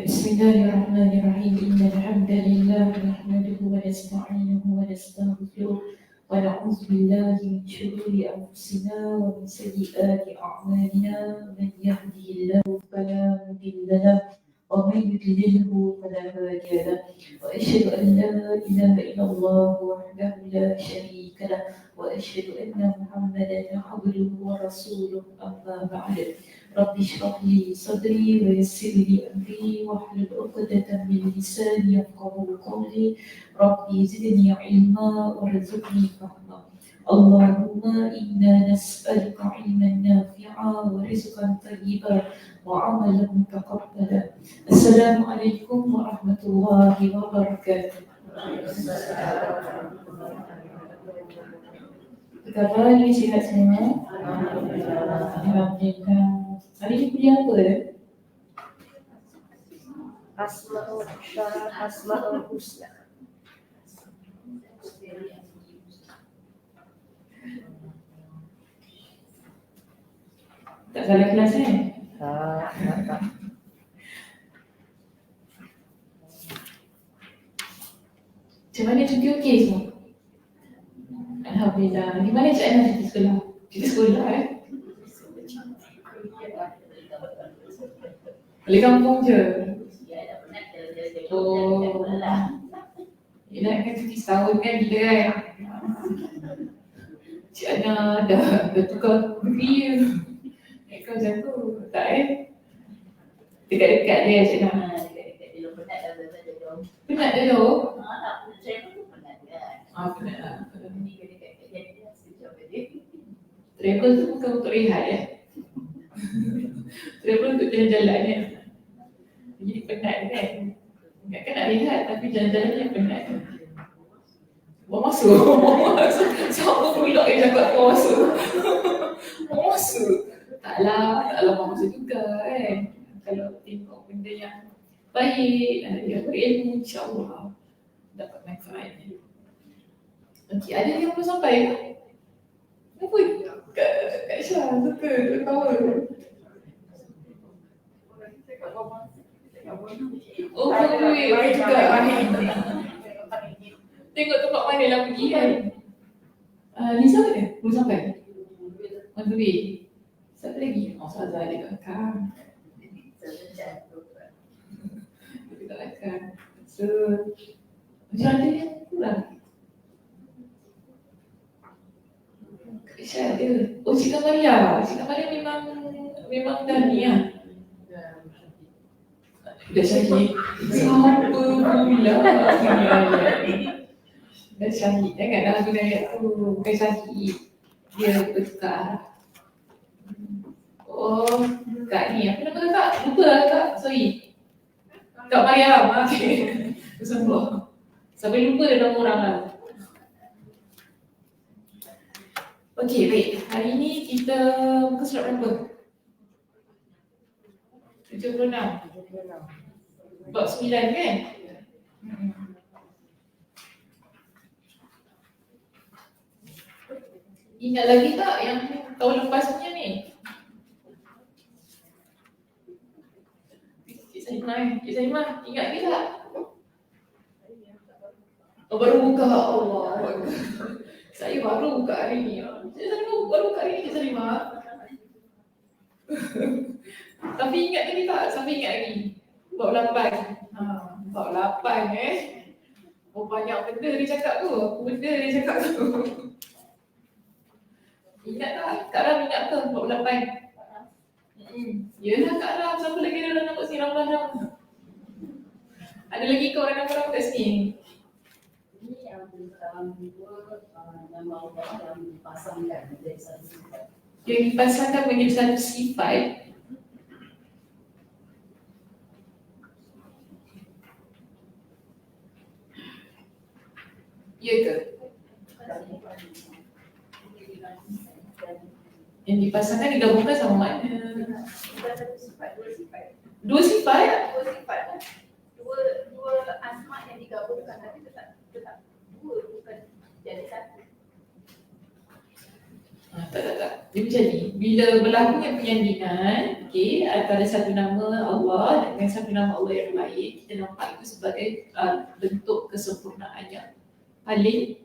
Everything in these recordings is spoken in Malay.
Bismillahirrahmanirrahim. Innal hamdalillah nahmaduhu wa nasta'inuhu wa nastaghfiruh wa na'udzu billahi min shururi anfusina wa min sayyiati a'malina. Man yahdihillahu fala mudilla lahu wa man yudlilhu fala hadiya lahu. Wa asyhadu an la ilaha illallah wahdahu la syarika lahu wa asyhadu anna Muhammadan abduhu wa rasuluh. Amma ba'd. Rabbi shrah li sadri wa yassir li amri wahlul 'uqdatam min lisani yafqahu qawli. Rabbi zidni ilma warzuqni fahma. Allahumma inna nas'aluka ilman nafi'a wa rizqan thayyiban wa 'amalan mutaqabbala. Assalamualaikum warahmatullahi wabarakatuh. Apa khabar? Sihat semua? Alhamdulillah. Hari ni kuliah apa ya? Asma'ul Husna. Tak salah kelas kan? Tak. Macam mana cuti okey semua? Alhamdulillah. Di mana Cik Ana cuti sekolah? Cuti sekolah Balik kampung je? Oh, yelah kan cuti setahun kan kita kan? Cik Ana dah tukar negeri je. Kau macam tu, tak dekat-dekat dia Cik Ana. Penat dah jauh? Penat lah. Travel tu bukan untuk rehat ya? Travel untuk jalan-jalan ya? Jadi penat kan? Ingatkan nak rehat tapi jalan-jalan yang penat. Bawa masuk. Sama pula yang cakap bawa masuk. Bawa masuk. Taklah bawa masuk juga kan? Kalau tengok benda yang baik, yang berilmu, insyaAllah dapat manfaatnya. Okey, ada yang belum sampai? Kenapa? Kak Syah suka ketawa. Oh, baik juga. Tengok tempat mana lah pergi kan. Lisa mana? Belum sampai? On the way. Siapa lagi? Oh, Saza ada kat belakang. Dia kat belakang. So, macam ada yang kurang? Kak Syah ada. Oh, Cik Kamalia. Cik Kamalia memang dah ni lah. Dah syahid. Siapa pula? Dah syahid. Janganlah guna ayat tu. Bukan syahid. Dia bertukar. Oh, Kak ni. Apa nama Kak? Lupa lah Kak. Sorry. Kak Mariam. Okay. Bersambung. Sampai lupa dah nama orang lah. Okey, baik. Hari ni kita muka surat berapa? 76. Bab 9 kan? Ingat lagi tak yang tahun lepas punya ni? Cik Saimah, ingat lagi tak? Oh, baru buka. Allah. Saya baru buka hari ni. Cik Saimah baru buka hari ni, Cik Saimah. Tapi ingat lagi tak? Sampai ingat lagi? Bab 8. Bab 8 Oh, banyak benda dia cakap tu. Apa benda dia cakap tu? Ingat tak? Kak Ram ingat ke bab 8? Yelah Kak Ram, siapa lagi dalam nampak sini Ram? Ada lagi ke orang-orang kat sini? Ini yang dalam dua nama Allah yang dipasangkan menjadi satu sifat. Yang dipasangkan menjadi satu sifat. Ya ke? Yang dipasangkan digabungkan sama mana? Bukan satu sifat, dua sifat. Dua sifat? Dua sifat. Dua asma yang digabungkan. Ustaz, tapi tetap dua, bukan jadi satu. Tak. Dia macam ni, bila berlakunya penyandingan, antara satu nama Allah dengan satu nama Allah yang lain, kita nampak itu sebagai bentuk kesempurnaannya paling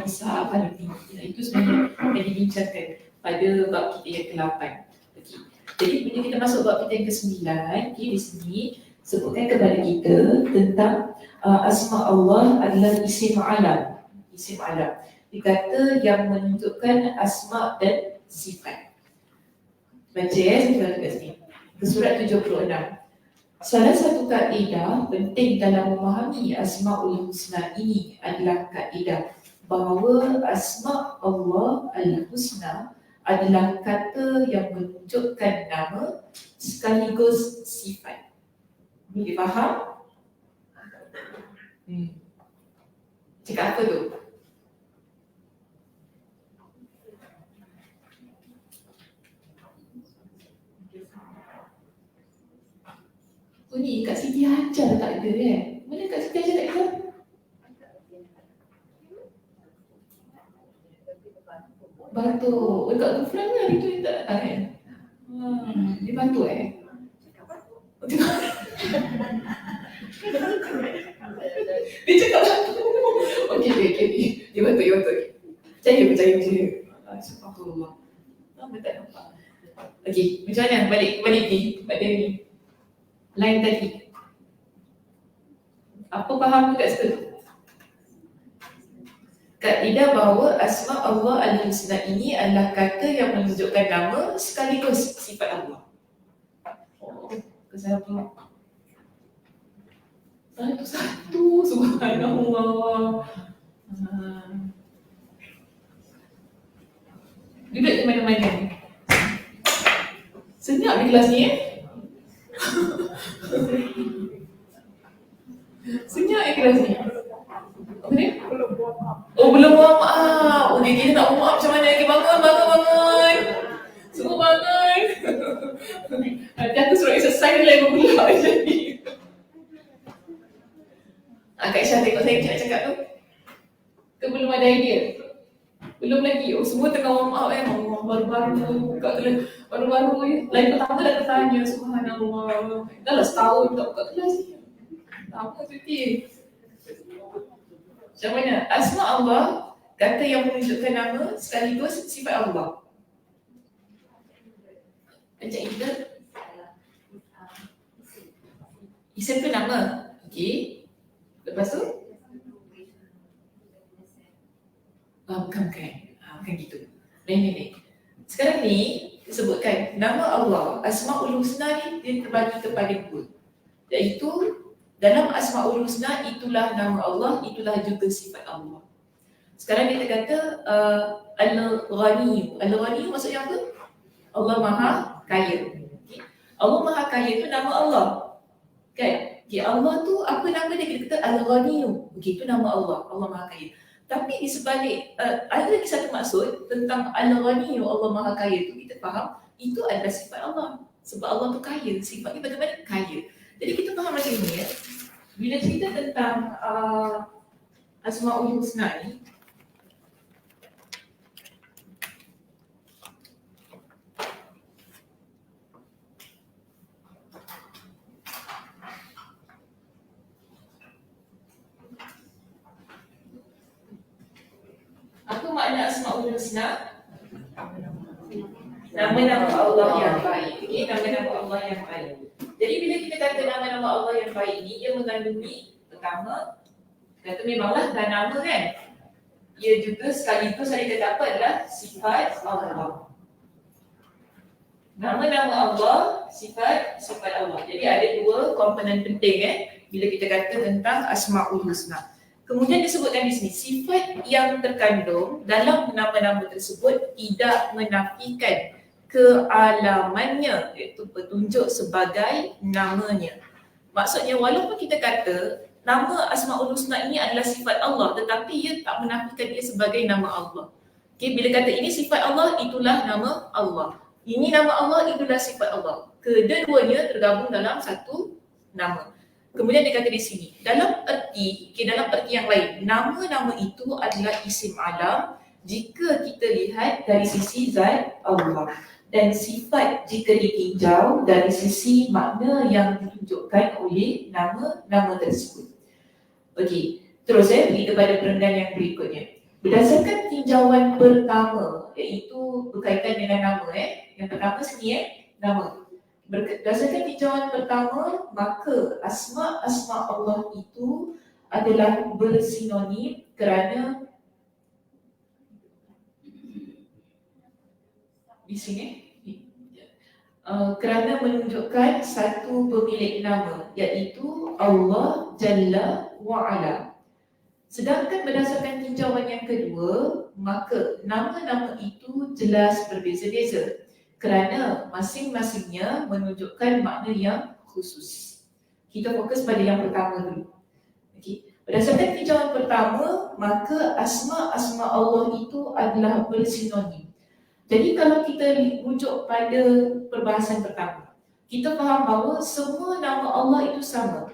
besar, paling tinggi. Itu sebenarnya yang dibincangkan pada bab kita yang ke-8. Jadi bila kita masuk bab kita yang ke-9, di sini sebutkan kepada kita tentang asma Allah adalah isim alam. Isim alam. Dikata yang menunjukkan asma dan sifat. Baca saya tulis kat sini. Ke surat 76. Salah satu kaedah penting dalam memahami Asmaul Husna ini adalah kaedah bahawa asma Allah Al-Husna adalah kata yang menunjukkan nama sekaligus sifat. Boleh faham? Cakap apa tu? Oh ni Kak Siti Hajar tak ada kan? Mana Kak Siti Hajar tak ada? Batuk. Dekat Gufran kan hari tu dia tak datang kan? Dia batuk Dia cakap batuk. Okey. Dia batuk. Percaya. Subhanallah. Lama tak nampak. Okey, macam mana? Balik ni. Pada ni. Lain tadi. Apa faham tu kat situ? Kaedah bahawa asma Allah Al-Husna ini adalah kata yang menunjukkan nama sekaligus sifat Allah. Kesalahan pula. Satu. Subhanallah. Duduk di mana-mana ni. Senyap di kelas ni Senyap kelas ni. Apa ni? Belum warm up. Okey, kita nak warm up macam mana? Okay, bangun. Semua bangun. Nanti aku suruh exercise lagi pula macam ni. Kak Isha tengok saya nak cakap tu. Ke belum ada idea? Belum lagi. Semua tengah warm up baru-baru buka kelas. Baru-baru lain pertama dah tertanya. Subhanallah. Dah lah setahun tak buka kelas ni. Lama cuti. Macam mana? Asma Allah, kata yang menunjukkan nama sekaligus sifat Allah. Macam itu. Isim tu nama. Okey. Lepas tu? Bukan. Bukan gitu. Lain. Sekarang ni, disebutkan nama Allah, Asmaul Husna ni dia terbagi kepada dua. Iaitu dalam Asmaul Husna itulah nama Allah, itulah juga sifat Allah. Sekarang kita kata Al-Ghani. Al-Ghani maksudnya apa? Allah Maha Kaya. Okay. Allah Maha Kaya itu nama Allah. Kan? Okay, Allah tu apa nama dia? Kita kata Al-Ghani. Okay, itu nama Allah. Allah Maha Kaya. Tapi di sebalik ada lagi satu maksud tentang Al-Ghani, Allah Maha Kaya itu kita faham itu adalah sifat Allah. Sebab Allah tu kaya. Sifatnya bagaimana? Kaya. Jadi kita faham macam ni ya. Bila cerita tentang Asmaul Husna ni, apa makna Asmaul Husna? Nama-nama Allah yang baik. Okay, nama-nama Allah yang baik. Jadi bila kita kata nama-nama Allah yang baik ni, ia mengandungi pertama, kata memanglah dah nama kan. Ia juga sekaligus ada kata apa adalah sifat Allah. Nama-nama Allah, sifat Allah. Jadi ada dua komponen penting bila kita kata tentang Asmaul Husna. Kemudian disebutkan di sini, sifat yang terkandung dalam nama-nama tersebut tidak menafikan kealamannya, iaitu petunjuk sebagai namanya. Maksudnya walaupun kita kata nama Asmaul Husna ini adalah sifat Allah, tetapi ia tak menafikan ia sebagai nama Allah. Okay, bila kata ini sifat Allah, itulah nama Allah. Ini nama Allah, itulah sifat Allah. Kedua-duanya tergabung dalam satu nama. Kemudian dia kata di sini, dalam erti yang lain, nama-nama itu adalah isim alam jika kita lihat dari sisi zat Allah, dan sifat jika ditinjau dari sisi makna yang ditunjukkan oleh nama-nama tersebut. Okey, terus saya pergi kepada perendahan yang berikutnya. Berdasarkan tinjauan pertama, iaitu berkaitan dengan nama, yang pertama sini nama. Berdasarkan tinjauan pertama, maka asma Allah itu adalah bersinonim kerana di sini kerana menunjukkan satu pemilik nama, iaitu Allah Jalla wa'ala. Sedangkan berdasarkan tinjauan yang kedua, maka nama-nama itu jelas berbeza-beza kerana masing-masingnya menunjukkan makna yang khusus. Kita fokus pada yang pertama dulu. Okay. Berdasarkan tinjauan pertama, maka asma Allah itu adalah bersinonim. Jadi kalau kita rujuk pada perbahasan pertama, kita faham bahawa semua nama Allah itu sama.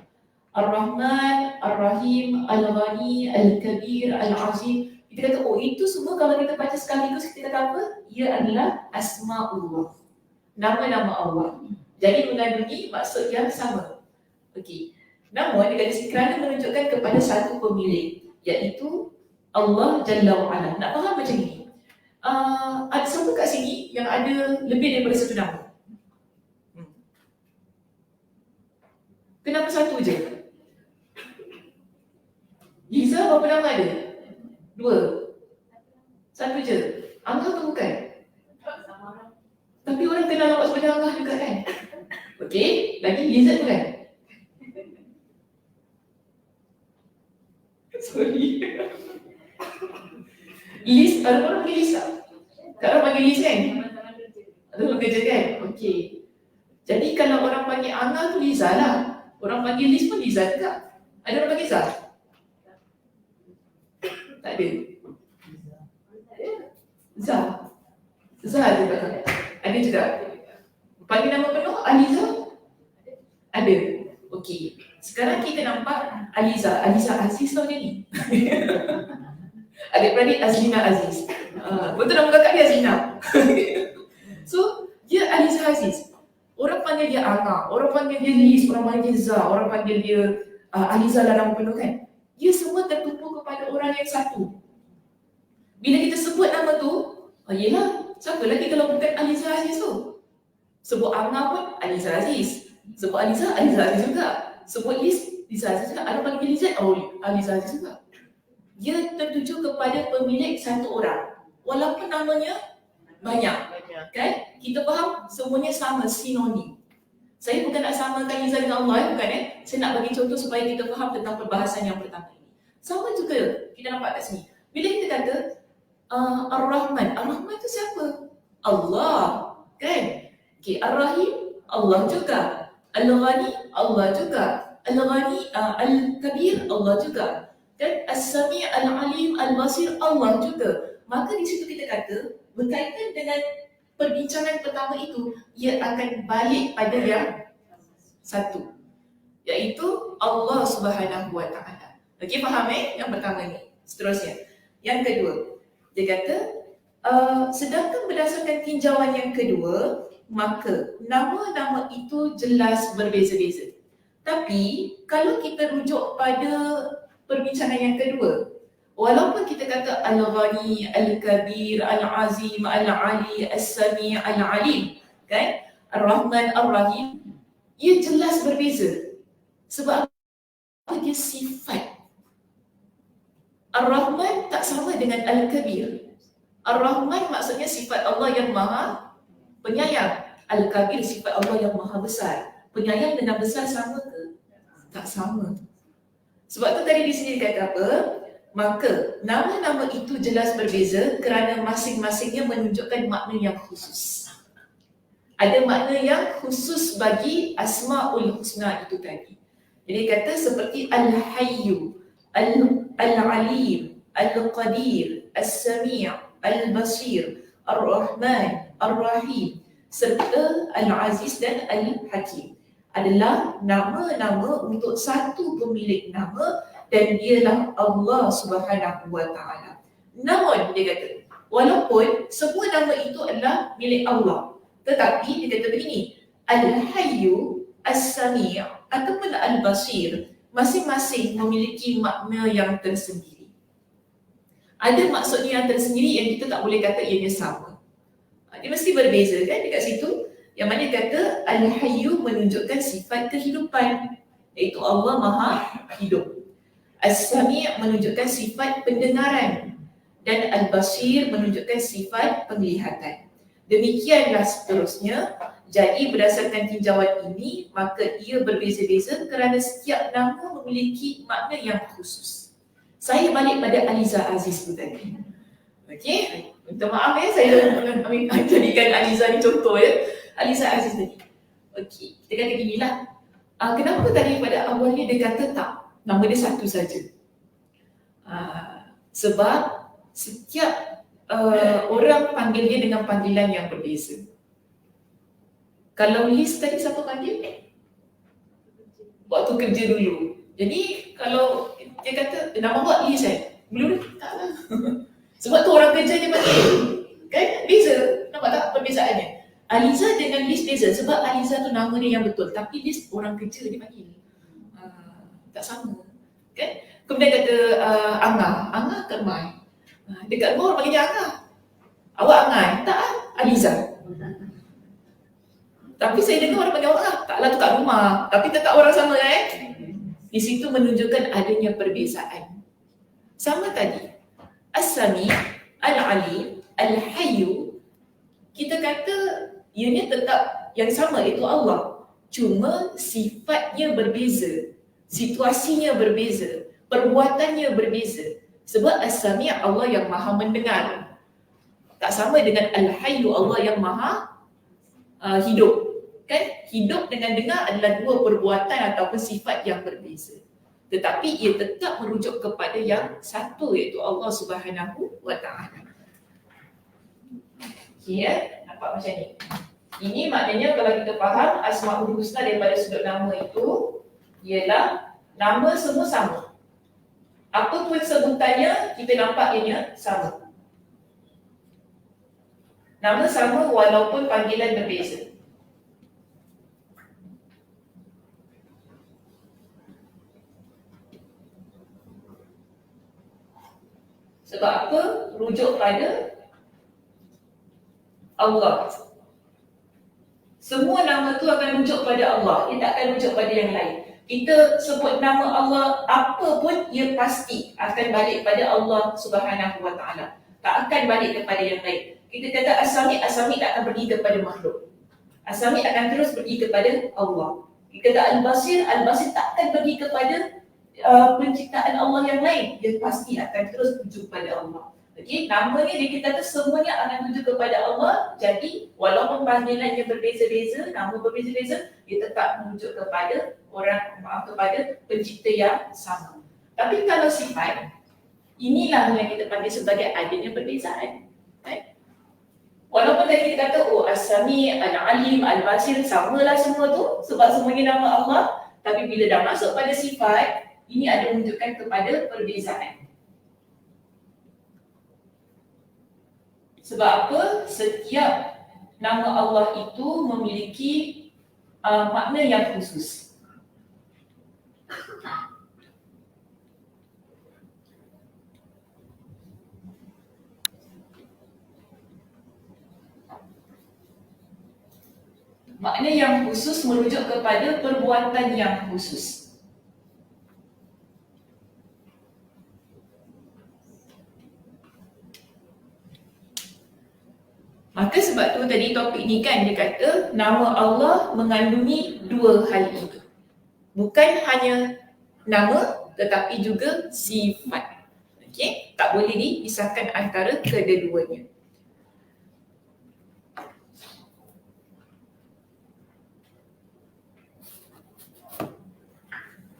Ar-Rahman, Ar-Rahim, Al-Ghani, Al-Kabir, Al-Azim. Kita kata, oh itu semua kalau kita baca sekaligus, kita kata apa? Ia adalah Asma'ullah, nama-nama Allah. Jadi mengandungi maksud yang sama. Okey. Namun dia kata kerana menunjukkan kepada satu pemilik, iaitu Allah Jalla wa'ala. Nak faham macam ni? Ada siapa kat sini yang ada lebih daripada satu nama? Kenapa satu je? Liza berapa nama ada? 2. Satu je. Angah tu bukan? Tapi orang kenal awak sebagai Angah juga kan? Okey, lagi Liza bukan? Sorry. Liz, ada orang panggil Liz tak? Tak orang panggil Liz kan? Ada orang kerja kan? Okey. Jadi kalau orang panggil Angah tu Liza lah. Orang panggil Liz pun Liza juga. Ada orang panggil Zah? Tak ada. Zah. Zah ada juga. Ada juga. Panggil nama penuh Aliza? Ada. Okey. Sekarang kita nampak Aliza. Aliza Aziz tau dia ni. Adik-beradik Azlina Aziz. Betul nama kakak dia Azlina. So, dia Aliza Aziz. Orang panggil dia Angah, orang panggil dia Liz, orang panggil dia Zah, orang panggil dia Aliza lah nama penuh kan. Dia semua tertumpu kepada orang yang satu. Bila kita sebut nama tu, yelah, siapa lagi kalau bukan Aliza Aziz tu? Sebut Angah pun Aliza Aziz. Sebut Aliza Aziz juga. Sebut Liz, Liza Aziz juga. Ada panggil Liza, Aliza Aziz juga. Dia tertuju kepada pemilik satu orang. Walaupun namanya banyak. Kan? Kita faham semuanya sama, sinonim. Saya bukan nak samakan Liza dengan Allah, bukan Saya nak bagi contoh supaya kita faham tentang perbahasan yang pertama ini. Sama juga kita nampak kat sini. Bila kita kata Ar-Rahman, Ar-Rahman tu siapa? Allah, kan? Okay, Ar-Rahim, Allah juga. Al-Ghani, Allah juga. Al-Ghani, Al-Kabir, Allah juga. Dan As-Sami' Al-Alim Al-Basir, Allah juga. Maka di situ kita kata berkaitan dengan perbincangan pertama itu, ia akan balik pada yang satu, iaitu Allah Subhanahu Wa Taala. Okey, faham yang pertama ni. Seterusnya, yang kedua, dia kata sedangkan berdasarkan tinjauan yang kedua, maka nama-nama itu jelas berbeza-beza. Tapi kalau kita rujuk pada perbincangan yang kedua, walaupun kita kata Al-Ghani, Al-Kabir, Al-Azim, Al-Ali, As-Sami', Al-Alim, kan? Ar-Rahman, Ar-Rahim, ia jelas berbeza. Sebab apa? Dia sifat. Ar-Rahman tak sama dengan Al-Kabir. Ar-Rahman maksudnya sifat Allah yang maha penyayang. Al-Kabir sifat Allah yang maha besar. Penyayang dengan besar sama ke? Tak sama. Sebab tu tadi di sini kata apa? Maka nama-nama itu jelas berbeza kerana masing-masingnya menunjukkan makna yang khusus. Ada makna yang khusus bagi Asma'ul Husna itu tadi. Jadi kata seperti Al-Hayyu, Al-Alim, Al-Qadir, As-Sami', Al-Basir, Ar-Rahman, Ar-Rahim, serta Al-Aziz dan Al-Hakim. adalah nama-nama untuk satu pemilik nama, dan dialah Allah Subhanahu wa Ta'ala. Namun dia kata, walaupun semua nama itu adalah milik Allah, tetapi dia kata begini, Al-Hayyu, As-Sami' ataupun Al-Basir masing-masing memiliki makna yang tersendiri. Ada maksudnya yang tersendiri yang kita tak boleh kata ianya sama. Dia mesti berbeza kan dekat situ. Yang mana kata Al-Hayyu menunjukkan sifat kehidupan, iaitu Allah Maha Hidup. As-Sami' menunjukkan sifat pendengaran, dan Al-Basir menunjukkan sifat penglihatan. Demikianlah seterusnya. Jadi berdasarkan tinjauan ini, maka ia berbeza-beza kerana setiap nama memiliki makna yang khusus. Saya balik pada Aliza Aziz tu tadi. Okey, minta maaf ya, saya jadikan Aliza ni contoh ya. Aliza Aziz tadi. Okey, kita kata ginilah. Kenapa tadi pada awalnya dia kata tak? Nama dia satu saja. Sebab setiap orang panggil dia dengan panggilan yang berbeza. Kalau Liz tadi siapa panggil? Waktu kerja dulu. Jadi kalau dia kata nama awak Liz belum tak lah. Sebab tu orang kerja dia panggil. Kan? Beza. Nampak tak perbezaannya? Aliza dengan Liz beza. Sebab Aliza tu nama dia yang betul. Tapi Liz orang kerja dia panggil. Tak sama. Kan? Kemudian kata Angah kat rumah. Dekat rumah orang panggil dia Angah. Awak Angah? Tak lah. Aliza. Tapi saya dengar orang panggil orang taklah tu kat rumah. Tapi tetap orang sama Di situ menunjukkan adanya perbezaan. Sama tadi. As-Sami', Al-Alim, Al-Hayyu. Kita kata ianya tetap yang sama, iaitu Allah. Cuma sifatnya berbeza. Situasinya berbeza. Perbuatannya berbeza. Sebab As-Sami' Allah yang maha mendengar. Tak sama dengan Al-Hayyu Allah yang maha hidup. Kan? Hidup dengan dengar adalah dua perbuatan ataupun sifat yang berbeza. Tetapi ia tetap merujuk kepada yang satu, iaitu Allah Subhanahu wa Ta'ala. Okay, nampak macam ni. Ini maknanya kalau kita faham Asma'ul Husna daripada sudut nama itu ialah nama semua sama. Apa pun sebutannya kita nampak ianya sama. Nama sama walaupun panggilan berbeza. Sebab apa? Rujuk pada Allah. Semua nama tu akan rujuk pada Allah. Ia tak akan rujuk pada yang lain. Kita sebut nama Allah apa pun, ia pasti akan balik pada Allah Subhanahu wa Ta'ala. Tak akan balik kepada yang lain. Kita kata As-Sami', As-Sami' tak akan pergi kepada makhluk. As-Sami' akan terus pergi kepada Allah. Kita kata Al-Basir, Al-Basir tak akan pergi kepada penciptaan Allah yang lain. Dia pasti akan terus tuju pada Allah. Okey, nama ni dia kata semuanya akan tuju kepada Allah. Jadi walaupun panggilannya berbeza-beza, nama berbeza-beza, dia tetap merujuk kepada kepada pencipta yang sama. Tapi kalau sifat, inilah yang kita panggil sebagai adanya perbezaan. Walaupun tadi kita kata As-Sami', Al-Alim, Al-Basir, samalah semua tu sebab semuanya nama Allah, tapi bila dah masuk pada sifat, ini ada menunjukkan kepada perbezaan. Sebab apa? Setiap nama Allah itu memiliki makna yang khusus. Makna yang khusus merujuk kepada perbuatan yang khusus. Maka sebab tu tadi topik ni kan dia kata nama Allah mengandungi dua hal itu. Bukan hanya nama tetapi juga sifat. Okey, tak boleh dipisahkan antara kedua-duanya.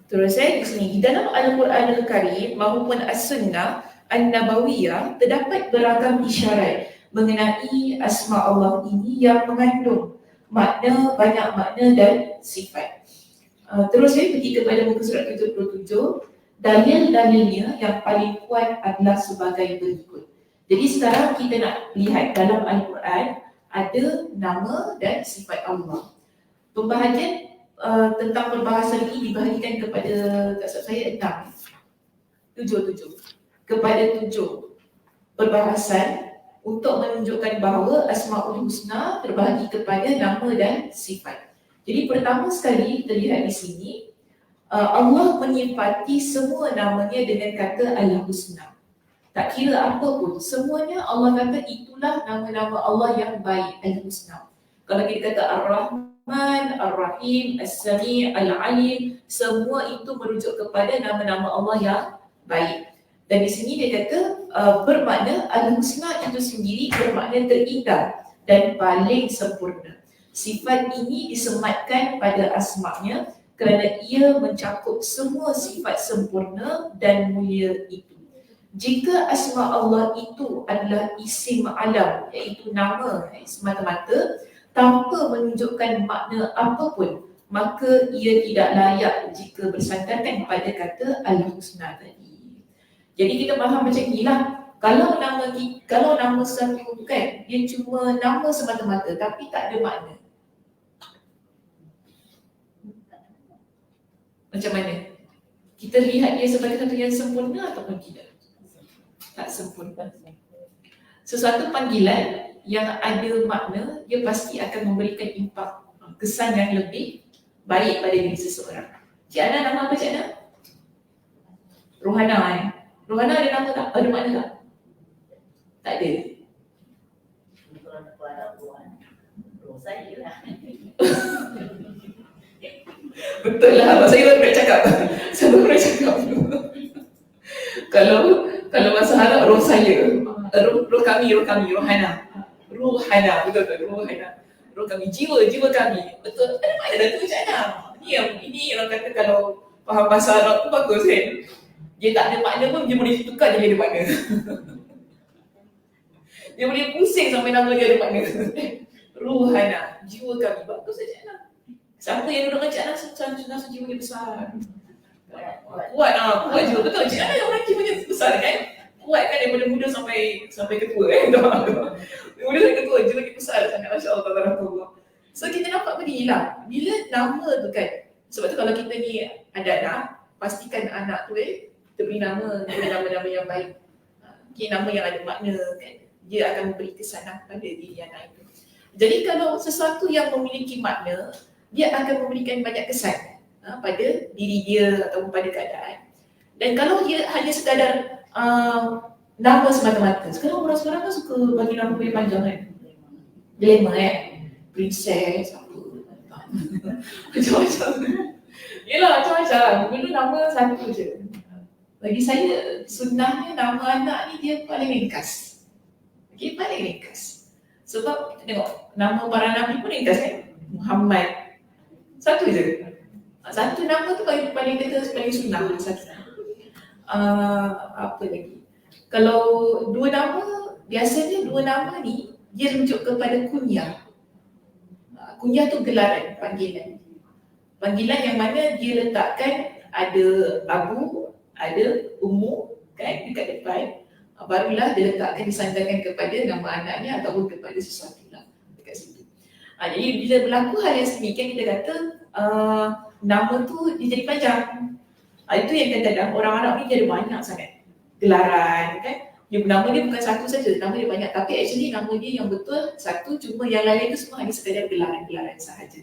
Terus di sini di dalam Al-Quran Al-Karim maupun As-Sunnah An-Nabawiyah terdapat beragam isyarat mengenai asma Allah ini yang mengandung banyak makna dan sifat. Terus saya pergi kepada muka surat 77. Dalil-dalilnya yang paling kuat adalah sebagai berikut. Jadi sekarang kita nak lihat dalam Al-Quran ada nama dan sifat Allah. Pembahagian tentang perbahasan ini dibahagikan kepada kasut saya 7 kepada 7 perbahasan untuk menunjukkan bahawa Asmaul Husna terbahagi kepada nama dan sifat. Jadi pertama sekali terlihat di sini Allah menyifati semua namanya dengan kata Al-Husna. Tak kira apa pun, semuanya Allah kata itulah nama-nama Allah yang baik, Al-Husna. Kalau kita kata Ar-Rahman, Ar-Rahim, As-Sami', Al-Alim, semua itu merujuk kepada nama-nama Allah yang baik. Dan di sini dia kata bermakna Al-Husna itu sendiri bermakna terindah dan paling sempurna. Sifat ini disematkan pada asma'nya kerana ia mencakup semua sifat sempurna dan mulia itu. Jika asma Allah itu adalah isim alam, iaitu nama semata-mata, tanpa menunjukkan makna apapun, maka ia tidak layak jika bersandarkan pada kata Al-Husna tadi. Jadi kita faham macam inilah. Kalau nama satu kan, dia cuma nama semata-mata tapi tak ada makna. Macam mana? Kita lihat dia sebagai satu yang sempurna ataupun tidak? Tak sempurna. Sesuatu panggilan yang ada makna, dia pasti akan memberikan impak, kesan yang lebih baik pada diri seseorang. Cik Ana, nama apa Cik Ana? Rohana Rohana ada nama tak? Ada makna tak? Tak ada. Betul lah, saya baru nak cakap. Saya baru nak cakap dulu. Kalau bahasa Arab, roh saya, roh kami, Rohana. Rohana, betul, Rohana. Roh kami, jiwa kami. Betul, ada mana dah tu Cik Ana? Ini orang kata kalau faham bahasa Arab tu bagus kan? Dia tak ada makna pun, dia boleh tukar dia ada makna. Dia boleh pusing sampai nama dia ada makna. Rohana, jiwa kami, bagus Cik Ana. Siapa yang duduk dengan Cik Ana, rasa jiwa dia besar. Kuat jiwa, betul. Cik Ana orang jiwanya besar kan? Kuat kan daripada muda sampai ketua kan? Muda sampai ketua, jiwa dia besar sangat, Masya Allah. So kita nampak beginilah, bila nama tu kan, sebab tu kalau kita ni ada anak, pastikan anak tu kita beri nama-nama yang baik. Nama yang ada makna kan, dia akan memberi kesan pada diri anak itu. Jadi kalau sesuatu yang memiliki makna, dia akan memberikan banyak kesan pada diri dia ataupun pada keadaan. Dan kalau dia hanya sekadar nama semata-mata, sekarang orang sekarang kan suka bagi nama lebih panjang kan? Glamour kan? Princess, apa? Macam-macam. Yelah macam-macam, dulu nama satu je. Bagi saya, sunnahnya nama anak ni dia paling ringkas. Okay, paling ringkas. Sebab kita tengok, nama para nabi pun ringkas kan? Muhammad. Satu je. Satu nama tu paling paling sunnah. Satu. Apa lagi? Kalau dua nama, biasanya dua nama ni dia rujuk kepada kunyah. Kunyah tu gelaran, panggilan. Panggilan yang mana dia letakkan ada abu, ada ummu kan dekat depan. Barulah dia letakkan, disandarkan kepada nama anaknya ataupun kepada sesuatu lah dekat situ. Jadi bila berlaku hal yang sedemikian, kita kata nama tu dia jadi panjang. Itu yang kadang-kadang orang Arab ni dia ada banyak sangat gelaran kan. Nama dia bukan satu saja, nama dia banyak, tapi actually nama dia yang betul satu, cuma yang lain itu semua hanya sekadar gelaran-gelaran sahaja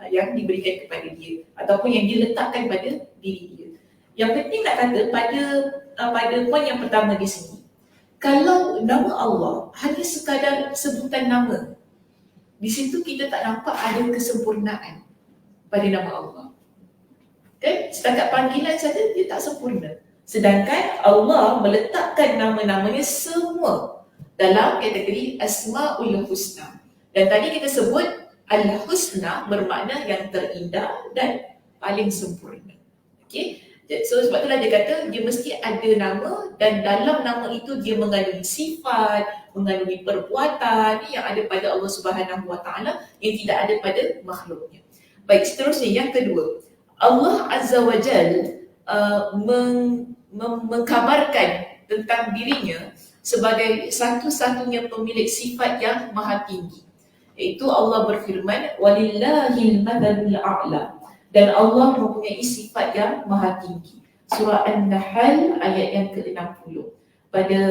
yang diberikan kepada dia ataupun yang dia letakkan pada diri dia. Yang penting nak kata pada poin yang pertama di sini, kalau nama Allah hanya sekadar sebutan nama, di situ kita tak nampak ada kesempurnaan pada nama Allah. Kan? Setakat panggilan saja dia tak sempurna. Sedangkan Allah meletakkan nama-namanya semua dalam kategori Asmaul Husna. Dan tadi kita sebut Al-Husna bermakna yang terindah dan paling sempurna. Okay? So sebab itulah dia kata dia mesti ada nama, dan dalam nama itu dia mengandungi sifat, mengandungi perbuatan yang ada pada Allah Subhanahu Wa Taala yang tidak ada pada makhluknya. Baik, seterusnya yang kedua, Allah Azza wa Jal mengkabarkan tentang dirinya sebagai satu-satunya pemilik sifat yang maha tinggi. Iaitu Allah berfirman, walillahil mathalul a'la, dan Allah mempunyai sifat yang maha tinggi. Surah An-Nahl ayat yang ke-60. Pada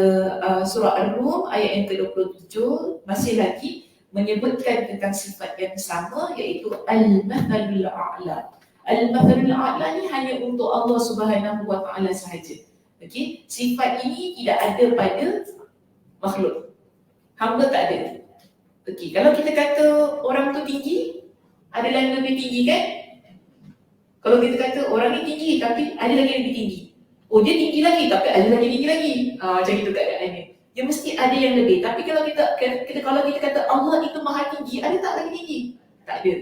surah Ar-Rum ayat yang ke-27 masih lagi menyebutkan tentang sifat yang sama, iaitu al-mathalul a'la. Al-mathalul a'la ni hanya untuk Allah Subhanahu wa taala sahaja. Okey, sifat ini tidak ada pada makhluk. Hamba tak ada. Okey, kalau kita kata orang tu tinggi, ada yang lebih tinggi kan? Kalau kita kata orang ni tinggi tapi ada lagi yang lebih tinggi. Oh, dia tinggi lagi tapi ada lagi tinggi lagi. Macam itu keadaannya. Dia mesti ada yang lebih. Tapi kalau kita kata Allah itu maha tinggi, ada tak lagi tinggi? Tak ada.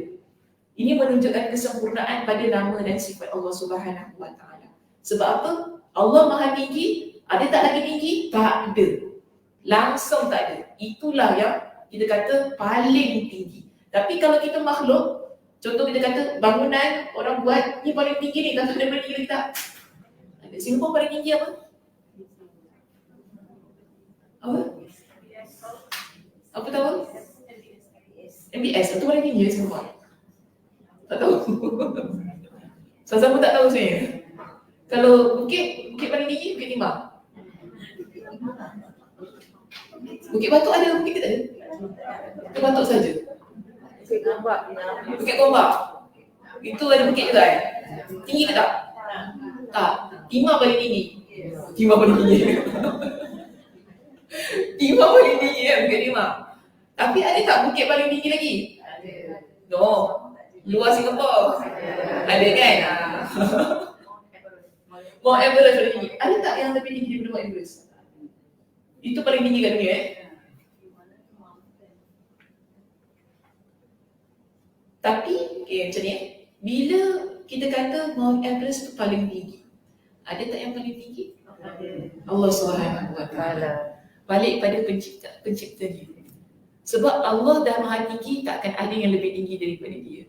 Ini menunjukkan kesempurnaan pada nama dan sifat Allah Subhanahu wa taala. Sebab apa? Allah maha tinggi, ada tak lagi tinggi? Tak ada. Langsung tak ada. Itulah yang kita kata paling tinggi. Tapi kalau kita makhluk, contoh kita kata bangunan orang buat ni paling tinggi ni, tak ada paling tinggi kita. Ada Singapura paling tinggi apa? Apa? Apa tahu? MBS itu paling tinggi di Singapura. Tak tahu. Sama-sama tak tahu saya. Kalau bukit paling tinggi Bukit Timah. Bukit Batok ada, bukit tak ada? Bukit Batok saja. Bukit Gombak. Itu ada bukit juga kan? Tinggi ke tak? Tak. Timah paling tinggi. Timah paling tinggi. Timah paling tinggi kan Bukit Timah. Tapi ada tak bukit paling tinggi lagi? No. Luar Singapura. Ada kan? Mount Everest paling tinggi. Ada tak yang lebih tinggi daripada Mount Everest? Itu paling tinggi kat dunia Tapi, macam ni bila kita kata Mount Everest itu paling tinggi, ada tak yang paling tinggi? Allah Subhanahu wa taala. Balik pada pencipta dia. Sebab Allah dah maha tinggi, takkan ada yang lebih tinggi daripada dia.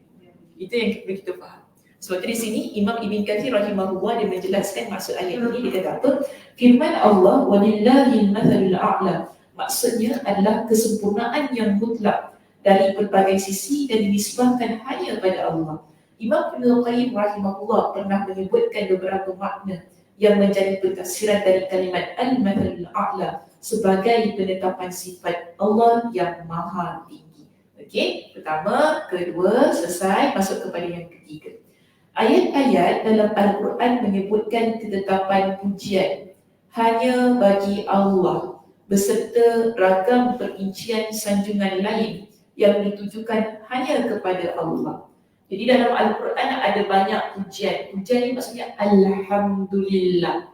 Itu yang kita faham. Sebab di sini Imam Ibn Katsir rahimahullah dia menjelaskan maksud ayat ini. Dia kata apa? Firman Allah, walillahil mathalul a'la, maksudnya adalah kesempurnaan yang mutlak dari berbagai sisi dan dinisbahkan hanya pada Allah. Imam Ibn Qayyim rahimahullah pernah menyebutkan beberapa makna yang menjadi pentafsiran dari kalimat al-mathalul a'la sebagai penetapan sifat Allah yang maha tinggi. Okey, pertama, kedua, selesai, masuk kepada yang ketiga. Ayat-ayat dalam Al-Quran menyebutkan ketetapan pujian hanya bagi Allah beserta ragam perincian sanjungan lain yang ditujukan hanya kepada Allah. Jadi dalam Al-Quran ada banyak pujian. Pujian ini maksudnya Alhamdulillah.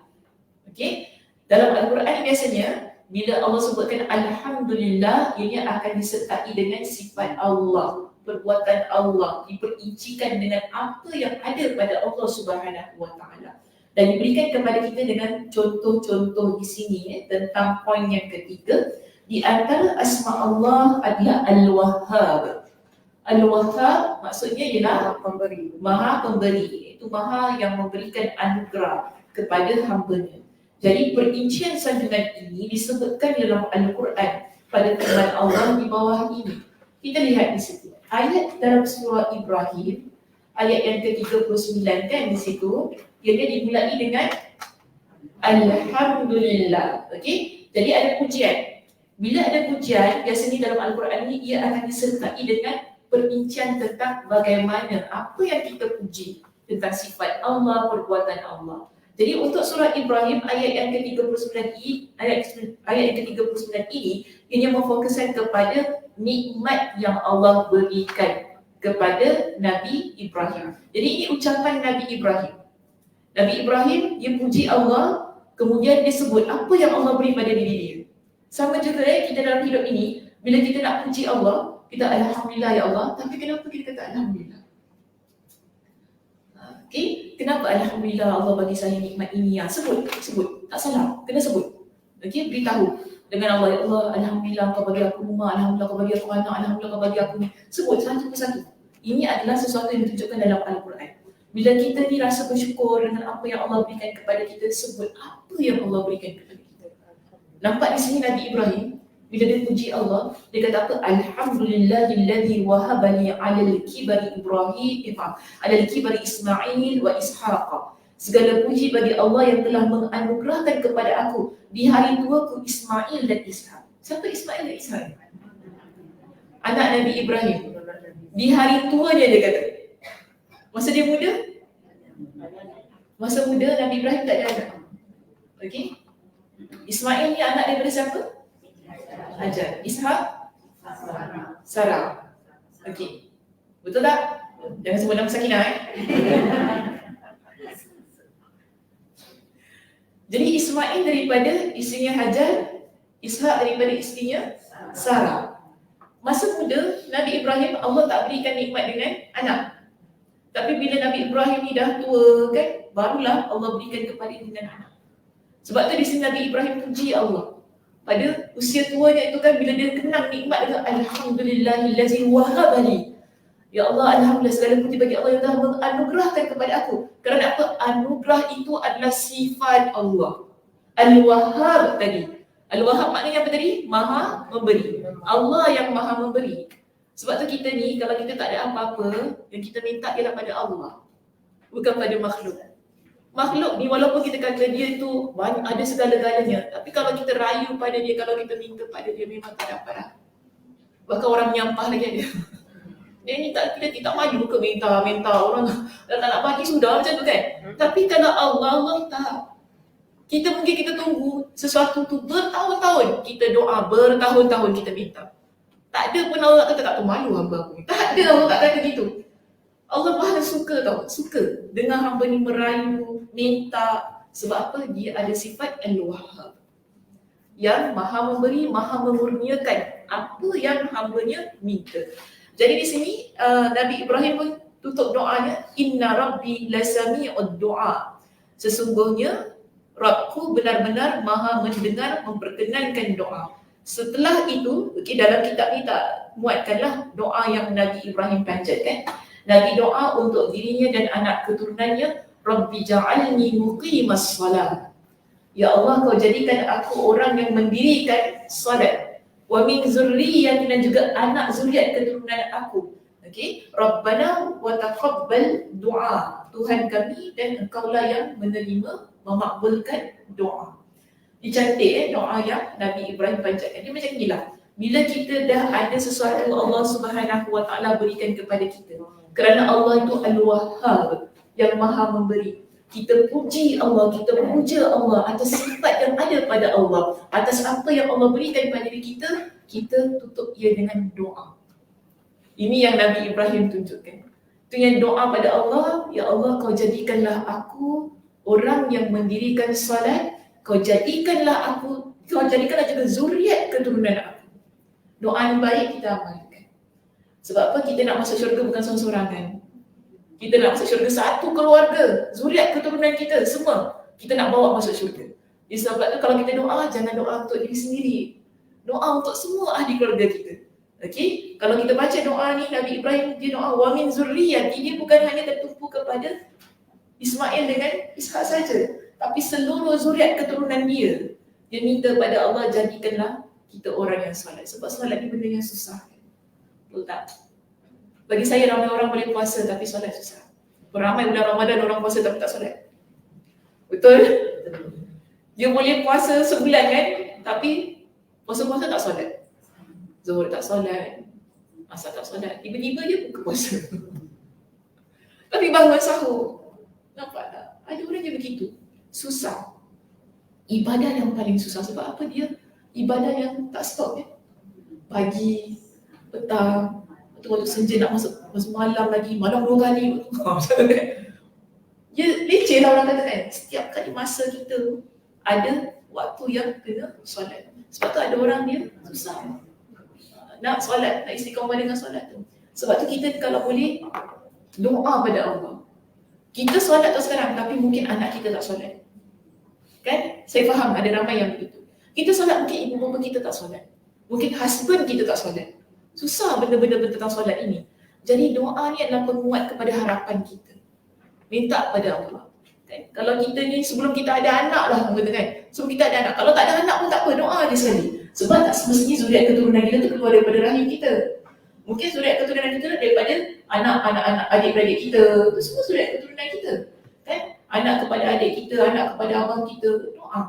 Okey? Dalam Al-Quran biasanya bila Allah sebutkan Alhamdulillah, ianya akan disertai dengan sifat Allah, perbuatan Allah, diperincikan dengan apa yang ada pada Allah Subhanahu wa taala. Dan diberikan kepada kita dengan contoh-contoh di sini tentang poin yang ketiga. Di antara asma Allah adalah Al-Wahhab. Al-Wahhab maksudnya ialah Maha Pemberi, itu Maha yang memberikan anugerah kepada hamba-Nya. Jadi perincian sanjungan ini disebutkan dalam Al-Quran pada firman Allah di bawah ini. Kita lihat di situ. Ayat dalam surah Ibrahim, ayat yang ke-39 kan di situ, ia dimulai dengan Alhamdulillah. Okey? Jadi ada pujian. Bila ada pujian, biasanya dalam Al-Quran ini ia akan disertai dengan perincian tentang bagaimana apa yang kita puji tentang sifat Allah, perbuatan Allah. Jadi untuk surah Ibrahim ayat yang ke-39 ini, ayat yang ke-39 ini, ia memfokuskan kepada nikmat yang Allah berikan kepada Nabi Ibrahim. Jadi ini ucapan Nabi Ibrahim. Nabi Ibrahim dia puji Allah, kemudian dia sebut apa yang Allah beri pada diri dia. Sama juga kita dalam hidup ini, bila kita nak puji Allah, kita Alhamdulillah ya Allah, tapi kenapa kita kata Alhamdulillah? Okay, kenapa Alhamdulillah Allah bagi saya nikmat ini? Sebut, tak salah, kena sebut. Okay, beritahu dengan Allah, ya Allah, Alhamdulillah kau bagi aku rumah, Alhamdulillah kau bagi aku anak, Alhamdulillah kau bagi aku ni. Sebut satu persatu. Ini adalah sesuatu yang ditunjukkan dalam Al-Quran. Bila kita ni rasa bersyukur dengan apa yang Allah berikan kepada kita, sebut apa yang Allah berikan kepada kita. Nampak di sini Nabi Ibrahim, bila dia puji Allah, dia kata apa? Alhamdulillahilladzi wahabali 'alal kibari Ibrahim, 'alal kibari Ismail wa Ishaq. Segala puji bagi Allah yang telah menganugerahkan kepada aku di hari tuaku Ismail dan Ishaq. Siapa Ismail dan Ishaq? Anak Nabi Ibrahim. Di hari tua dia kata. Masa dia muda? Masa muda Nabi Ibrahim tak ada anak. Okey? Ismail ni anak daripada siapa? Hajar. Ishaq? Sarah. Okey. Betul tak? Jangan sebut nama Sakinah Jadi Ismail daripada isterinya Hajar, Ishaq daripada isterinya Sarah. Masa muda Nabi Ibrahim Allah tak berikan nikmat dengan anak. Tapi bila Nabi Ibrahim ni dah tua kan, barulah Allah berikan kepada dia dengan anak. Sebab tu di sini Nabi Ibrahim puji Allah. Pada usia tuanya itu kan, bila dia kenang nikmat dengan Alhamdulillahillazi wahabali. Ya Allah, Alhamdulillah, segala puji bagi Allah yang telah menganugerahkan kepada aku. Kerana apa? Anugerah itu adalah sifat Allah. Al-Wahhab tadi. Al-Wahhab maknanya apa tadi? Maha memberi. Allah yang maha memberi. Sebab tu kita ni, kalau kita tak ada apa-apa, yang kita minta ialah pada Allah. Bukan pada makhluk. Makhluk ni walaupun kita kata dia tu ada segala-galanya, tapi kalau kita rayu pada dia, kalau kita minta pada dia, memang tak dapat lah. Bahkan orang menyampah lagi ada. Dia ni kita tak maju ke minta orang dah tak nak bagi sudah macam tu kan. Tapi kalau Allah tak. Kita tunggu sesuatu tu bertahun-tahun, kita doa bertahun-tahun kita minta. Tak ada pun Allah kata tak tahu malu hamba aku. Tak ada, Allah tak kata gitu. Allah paling suka tau, suka dengan hamba ni merayu, minta. Sebab apa? Dia ada sifat Al-Wahhab, yang maha memberi, maha memurniakan apa yang hambanya minta. Jadi di sini Nabi Ibrahim pun tutup doanya, Inna Rabbi lasami'ud du'a. Sesungguhnya Rabbku benar-benar maha mendengar, memperkenankan doa. Setelah itu, dalam kitab ni tak muatkanlah doa yang Nabi Ibrahim panjatkan. Nabi doa untuk dirinya dan anak keturunannya, Rabbi ja'alni muqimas salat. Ya Allah, kau jadikan aku orang yang mendirikan salat. Wa min zurriyyati, dan juga anak zuriat keturunan aku. Okey, Rabbana wa taqabbal du'a. Tuhan kami dan Engkaulah yang menerima, memakbulkan doa. Dicantik doa yang Nabi Ibrahim panjatkan. Dia macam inilah. Bila kita dah ada sesuatu Allah Subhanahu Wa Taala berikan kepada kita. Kerana Allah itu Al-Wahhab, yang maha memberi. Kita puji Allah, kita puja Allah atas sifat yang ada pada Allah. Atas apa yang Allah berikan kepada diri kita, kita tutup ia dengan doa. Ini yang Nabi Ibrahim tunjukkan. Itu yang doa pada Allah, ya Allah, kau jadikanlah aku orang yang mendirikan salat, kau jadikanlah juga zuriat keturunan aku. Doa yang baik kita amalkan. Sebab apa? Kita nak masuk syurga bukan seorang-seorangan. Kita nak masuk syurga satu keluarga, zuriat keturunan kita semua kita nak bawa masuk syurga. Jadi sebab tu kalau kita doa, jangan doa untuk diri sendiri. Doa untuk semua ahli keluarga kita. Okey, kalau kita baca doa ni Nabi Ibrahim, dia doa wa min zurriyyati, dia bukan hanya tertumpu kepada Ismail dengan Ishak saja, tapi seluruh zuriat keturunan dia. Dia minta pada Allah, jadikanlah kita orang yang solat. Sebab solat ni benda yang susah. Betul tak? Bagi saya ramai orang boleh puasa tapi solat susah. Ramai bulan Ramadan orang puasa tapi tak solat. Betul? Dia boleh puasa sebulan kan, tapi puasa-puasa tak solat. Zuhur tak solat, asar tak solat, tiba-tiba dia buka puasa. Tapi bangun sahur. Nampak tak? Ada orang yang begitu. Susah. Ibadah yang paling susah. Sebab apa? Dia ibadah yang tak stop ya. Pagi, petang, waktu senja nak masuk malam lagi, malam 2 kali. Dia leceh lah orang kata kan. Setiap kali masa kita ada waktu yang kena solat. Sebab tu ada orang dia susah nak solat, nak istiqamah dengan solat tu. Sebab tu kita kalau boleh doa pada Allah. Kita solat tu sekarang tapi mungkin anak kita tak solat. Kan? Saya faham ada ramai yang begitu. Kita solat, mungkin ibu bapa kita tak solat. Mungkin husband kita tak solat. Susah benda-benda tentang solat ini. Jadi doa ni adalah penguat kepada harapan kita. minta pada Allah. Kan? Kalau kita ni sebelum kita ada anak lah, kata kan, sebelum kita ada anak, kalau tak ada anak pun tak apa, doa je sekali. Sebab tak semestinya zuriat keturunan kita tu keluar daripada rahim kita. Mungkin zuriat keturunan kita daripada anak-anak adik-beradik kita, itu semua zuriat keturunan kita. Kan? Anak kepada adik kita, anak kepada abang kita, doa.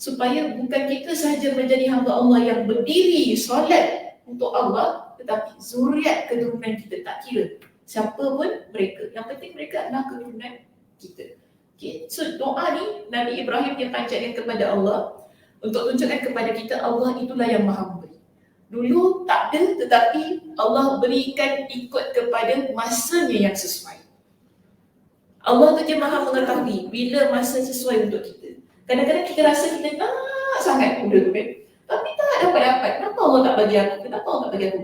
Supaya bukan kita sahaja menjadi hamba Allah yang berdiri solat untuk Allah, tetapi zuriat keturunan kita, tak kira siapa pun mereka. Yang penting mereka adalah keturunan kita. Okay. So doa ni Nabi Ibrahim dia panjatkan kepada Allah untuk tunjukkan kepada kita Allah itulah yang maha memberi. Dulu tak ada, tetapi Allah berikan ikut kepada masanya yang sesuai. Allah tu je maha mengetahui bila masa sesuai untuk kita. Kadang-kadang kita rasa kita nak sangat benda tu kan, tapi tak dapat. Kenapa Allah tak bagi aku? Kenapa Allah tak bagi aku?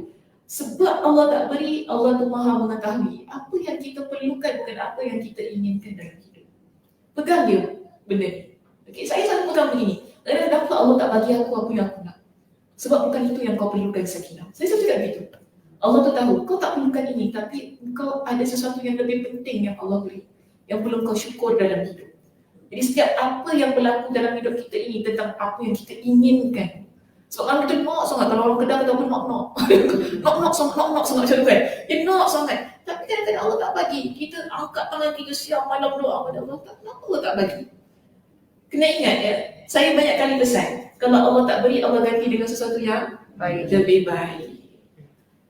Sebab Allah tak beri, Allah tu maha mengetahui apa yang kita perlukan, bukan apa yang kita inginkan dalam hidup. Pegang dia benda ni. Okay, saya selalu pegang begini. Kadang-kadang Allah tak bagi aku apa yang aku nak, sebab bukan itu yang kau perlukan, Sakinah. Saya selalu cakap begitu. Allah tu tahu kau tak perlukan ini, tapi kau ada sesuatu yang lebih penting yang Allah beri, yang perlu kau syukur dalam hidup. Jadi setiap apa yang berlaku dalam hidup kita ini tentang apa yang kita inginkan. Soalan kita nak sangat, kalau orang Kedah kata apa nak sangat macam tu kan. Dia nak sangat. Tapi kadang-kadang Allah tak bagi. Kita angkat tangan kita siang malam doa kepada Allah. Kenapa Allah tak bagi? Kena ingat ya, saya banyak kali pesan, kalau Allah tak beri, Allah ganti dengan sesuatu yang lebih baik.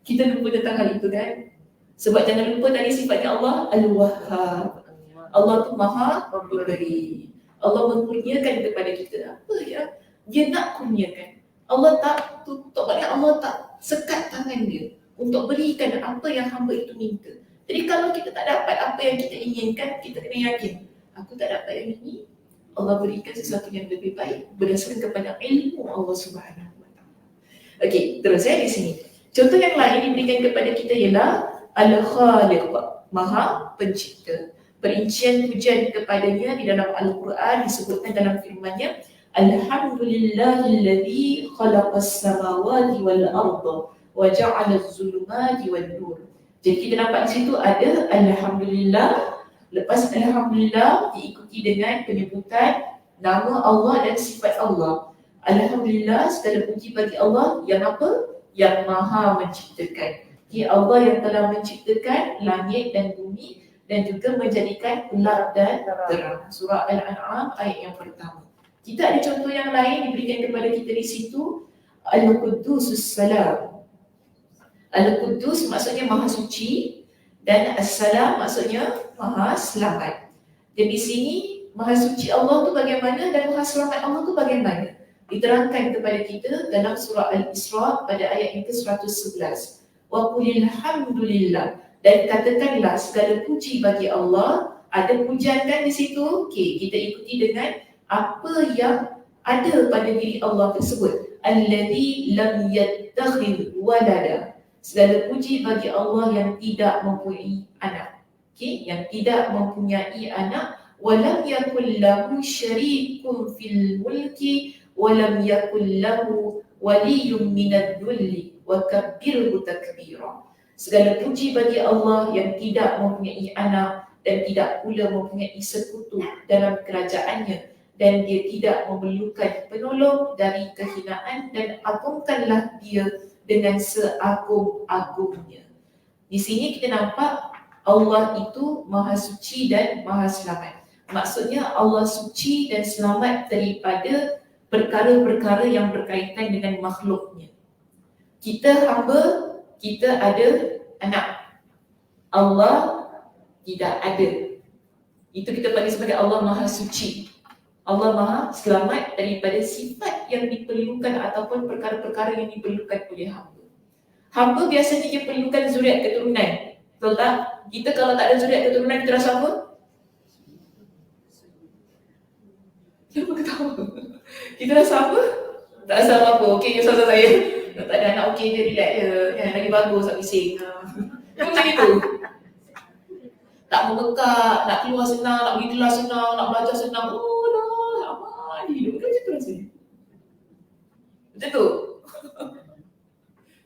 Kita lupa tentang hal itu kan. Sebab jangan lupa tadi sifatnya Allah Al-Wahhab. Allah tu maha memberi. Allah mengkurniakan kepada kita apa ya dia nak kurniakan. Allah tak tutup, maknanya Allah tak sekat tangan dia untuk berikan apa yang hamba itu minta. Jadi kalau kita tak dapat apa yang kita inginkan, kita kena yakin, aku tak dapat yang ini, Allah berikan sesuatu yang lebih baik berdasarkan kepada ilmu Allah Subhanahu Wa Taala. Okey, terus di sini. Contoh yang lain diberikan kepada kita ialah Al-Khaliq, Maha Pencipta. Perincian pujian kepadanya di dalam Al-Quran disebutkan dalam firman-Nya, Alhamdulillahilladzi khalaqas samawati wal arda wa ja'ala az-zulumati wan nur. Jadi kita nampak di situ ada Alhamdulillah, lepas Alhamdulillah diikuti dengan penyebutan nama Allah dan sifat Allah. Alhamdulillah, segala puji bagi Allah yang apa? Yang maha menciptakan. Dia Allah yang telah menciptakan langit dan bumi dan juga menjadikan gelap dan terang. Surah Al-An'am ayat yang pertama. Kita ada contoh yang lain diberikan kepada kita di situ, Al-Quddusus Salam. Al-Quddus maksudnya maha suci dan As-Salam maksudnya maha selamat. Dan di sini maha suci Allah tu bagaimana dan maha selamat Allah tu bagaimana? Diterangkan kepada kita dalam surah Al-Isra pada ayat yang ke-111. Wa qulil hamdulillah. Dan katakanlah segala puji bagi Allah. Ada pujian kan di situ? Okey, kita ikuti dengan apa yang ada pada diri Allah tersebut. Alladzi lam yattakhidh walada. Segala puji bagi Allah yang tidak mempunyai anak. Okey, yang tidak mempunyai anak. Walam yakul lahu syarikun fil mulki walam yakul lahu waliyyun minadh dhulli wa kabbirhu takbira. Segala puji bagi Allah yang tidak mempunyai anak dan tidak pula mempunyai sekutu dalam kerajaannya, dan dia tidak memerlukan penolong dari kehinaan, dan agungkanlah dia dengan seagung-agungnya. Di sini kita nampak Allah itu maha suci dan maha selamat. Maksudnya Allah suci dan selamat daripada perkara-perkara yang berkaitan dengan makhluknya. Kita hamba, kita ada anak. Allah tidak ada. Itu kita panggil sebagai Allah maha suci. Allah maha selamat daripada sifat yang diperlukan ataupun perkara-perkara yang diperlukan oleh hamba. Hamba biasanya dia perlukan zuriat keturunan. Betul tak? Kita kalau tak ada zuriat keturunan, kita rasa apa? Siapa ketawa? Kita rasa apa? Tak rasa apa-apa. Okey, rasa saya. Tak ada anak okey je, relax je. Yang lagi bagus, tak bising. Macam itu. Tak membekak, nak keluar senang, nak pergi kelas senang, nak belajar senang. Oh dah, aman hidup. Kan macam tu rasanya. Macam tu.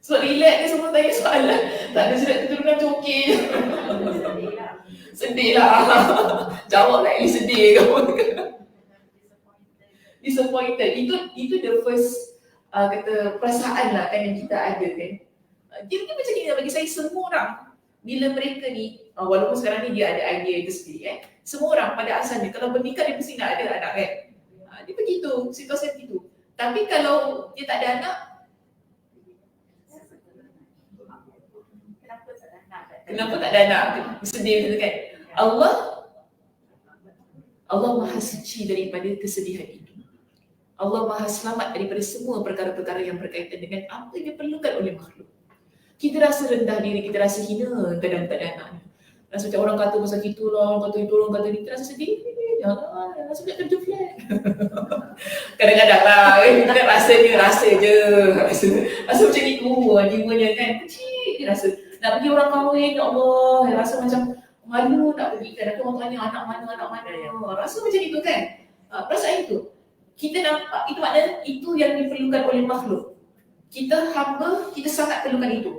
So relax je semua tanya soalan. Tak ada surat keturunan macam okey je. Sedih lah. Jawab lah, sedih kamu. Disappointed. Itu the first kata perasaan lah kan yang kita ada kan. Dia macam ni bagi saya, semua orang bila mereka ni walaupun sekarang ni dia ada idea itu sendiri kan. Semua orang pada asalnya kalau bernikah dia mesti nak ada anak kan. Dia begitu, situasi begitu. Tapi kalau dia tak ada anak, kenapa tak ada anak? Sedih betul kan? Allah Maha Suci daripada kesedihan itu. Allah Maha Selamat daripada semua perkara-perkara yang berkaitan dengan apa yang diperlukan oleh makhluk. Kita rasa rendah diri, kita rasa hina kadang tak ada anak ni. Rasa macam orang kata pasal kita lah, orang kata itu, orang kata ni, kita rasa sedih. Jangan, rasa macam kerja flat. Kadang-kadang lah, kita rasa je. Rasa macam itu, jiwanya kan kecil. Dia rasa nak pergi orang kahwin, ya Allah, rasa macam malu nak pergi kan. Orang tanya anak mana. Rasa macam itu kan. Perasaan itu. Kita nampak, itu maknanya itu yang diperlukan oleh makhluk. Kita hamba, kita sangat perlukan itu.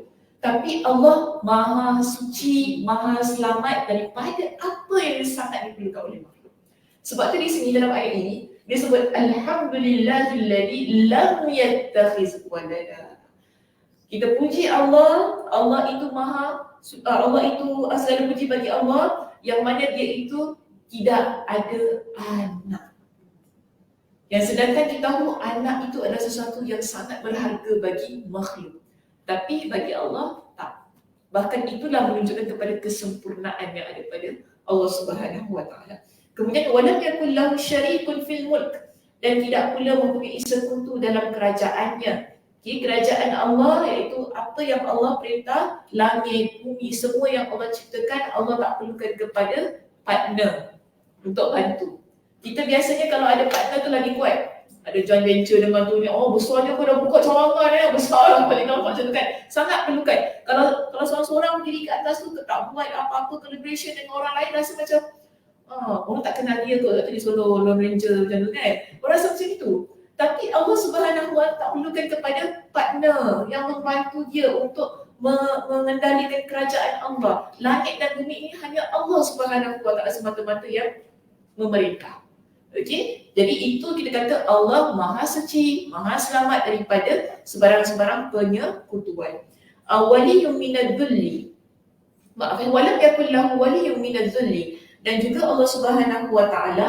Tapi Allah Maha Suci, Maha Selamat daripada apa yang sangat diperlukan oleh makhluk. Sebab tu di sini dalam ayat ini dia sebut Alhamdulillahilladzi lam yattakhiz walada. Kita puji Allah, Allah itu segala puji bagi Allah yang mana dia itu tidak ada anak. Yang sedangkan kita tahu anak itu adalah sesuatu yang sangat berharga bagi makhluk. Tapi bagi Allah tak. Bahkan itulah menunjukkan kepada kesempurnaan yang ada pada Allah Subhanahu wa taala. Kemudian walam yakul lahu syarikun fil mulk, dan tidak pula mempunyai sekutu dalam kerajaannya. Jadi kerajaan Allah iaitu apa yang Allah perintah, langit, bumi, semua yang Allah ciptakan, Allah tak perlukan kepada partner untuk bantu. Kita biasanya kalau ada partner tu lagi kuat. Ada joint venture dengan tu ni, besarnya kau dah buka cawangan besar lah paling nampak macam tu kan. Sangat perlukan. Kalau seorang-seorang berdiri kat atas tu tak buat apa-apa collaboration dengan orang lain, rasa macam orang tak kenal dia kot, tadi solo Lone Ranger macam tu kan. Orang rasa macam itu. Tapi Allah Subhanahu wa ta'ala tak perlukan kepada partner yang membantu dia untuk mengendalikan kerajaan Allah. Langit dan bumi ini hanya Allah Subhanahu wa ta'ala semata-mata yang memerintah. Okey, jadi itu kita kata Allah Maha Suci, Maha Selamat daripada sebarang-sebarang penyekutuan. Waliyun minadh-dhulli. Walam yakul lahu waliyyun minadh-dhulli. Dan juga Allah Subhanahu wa taala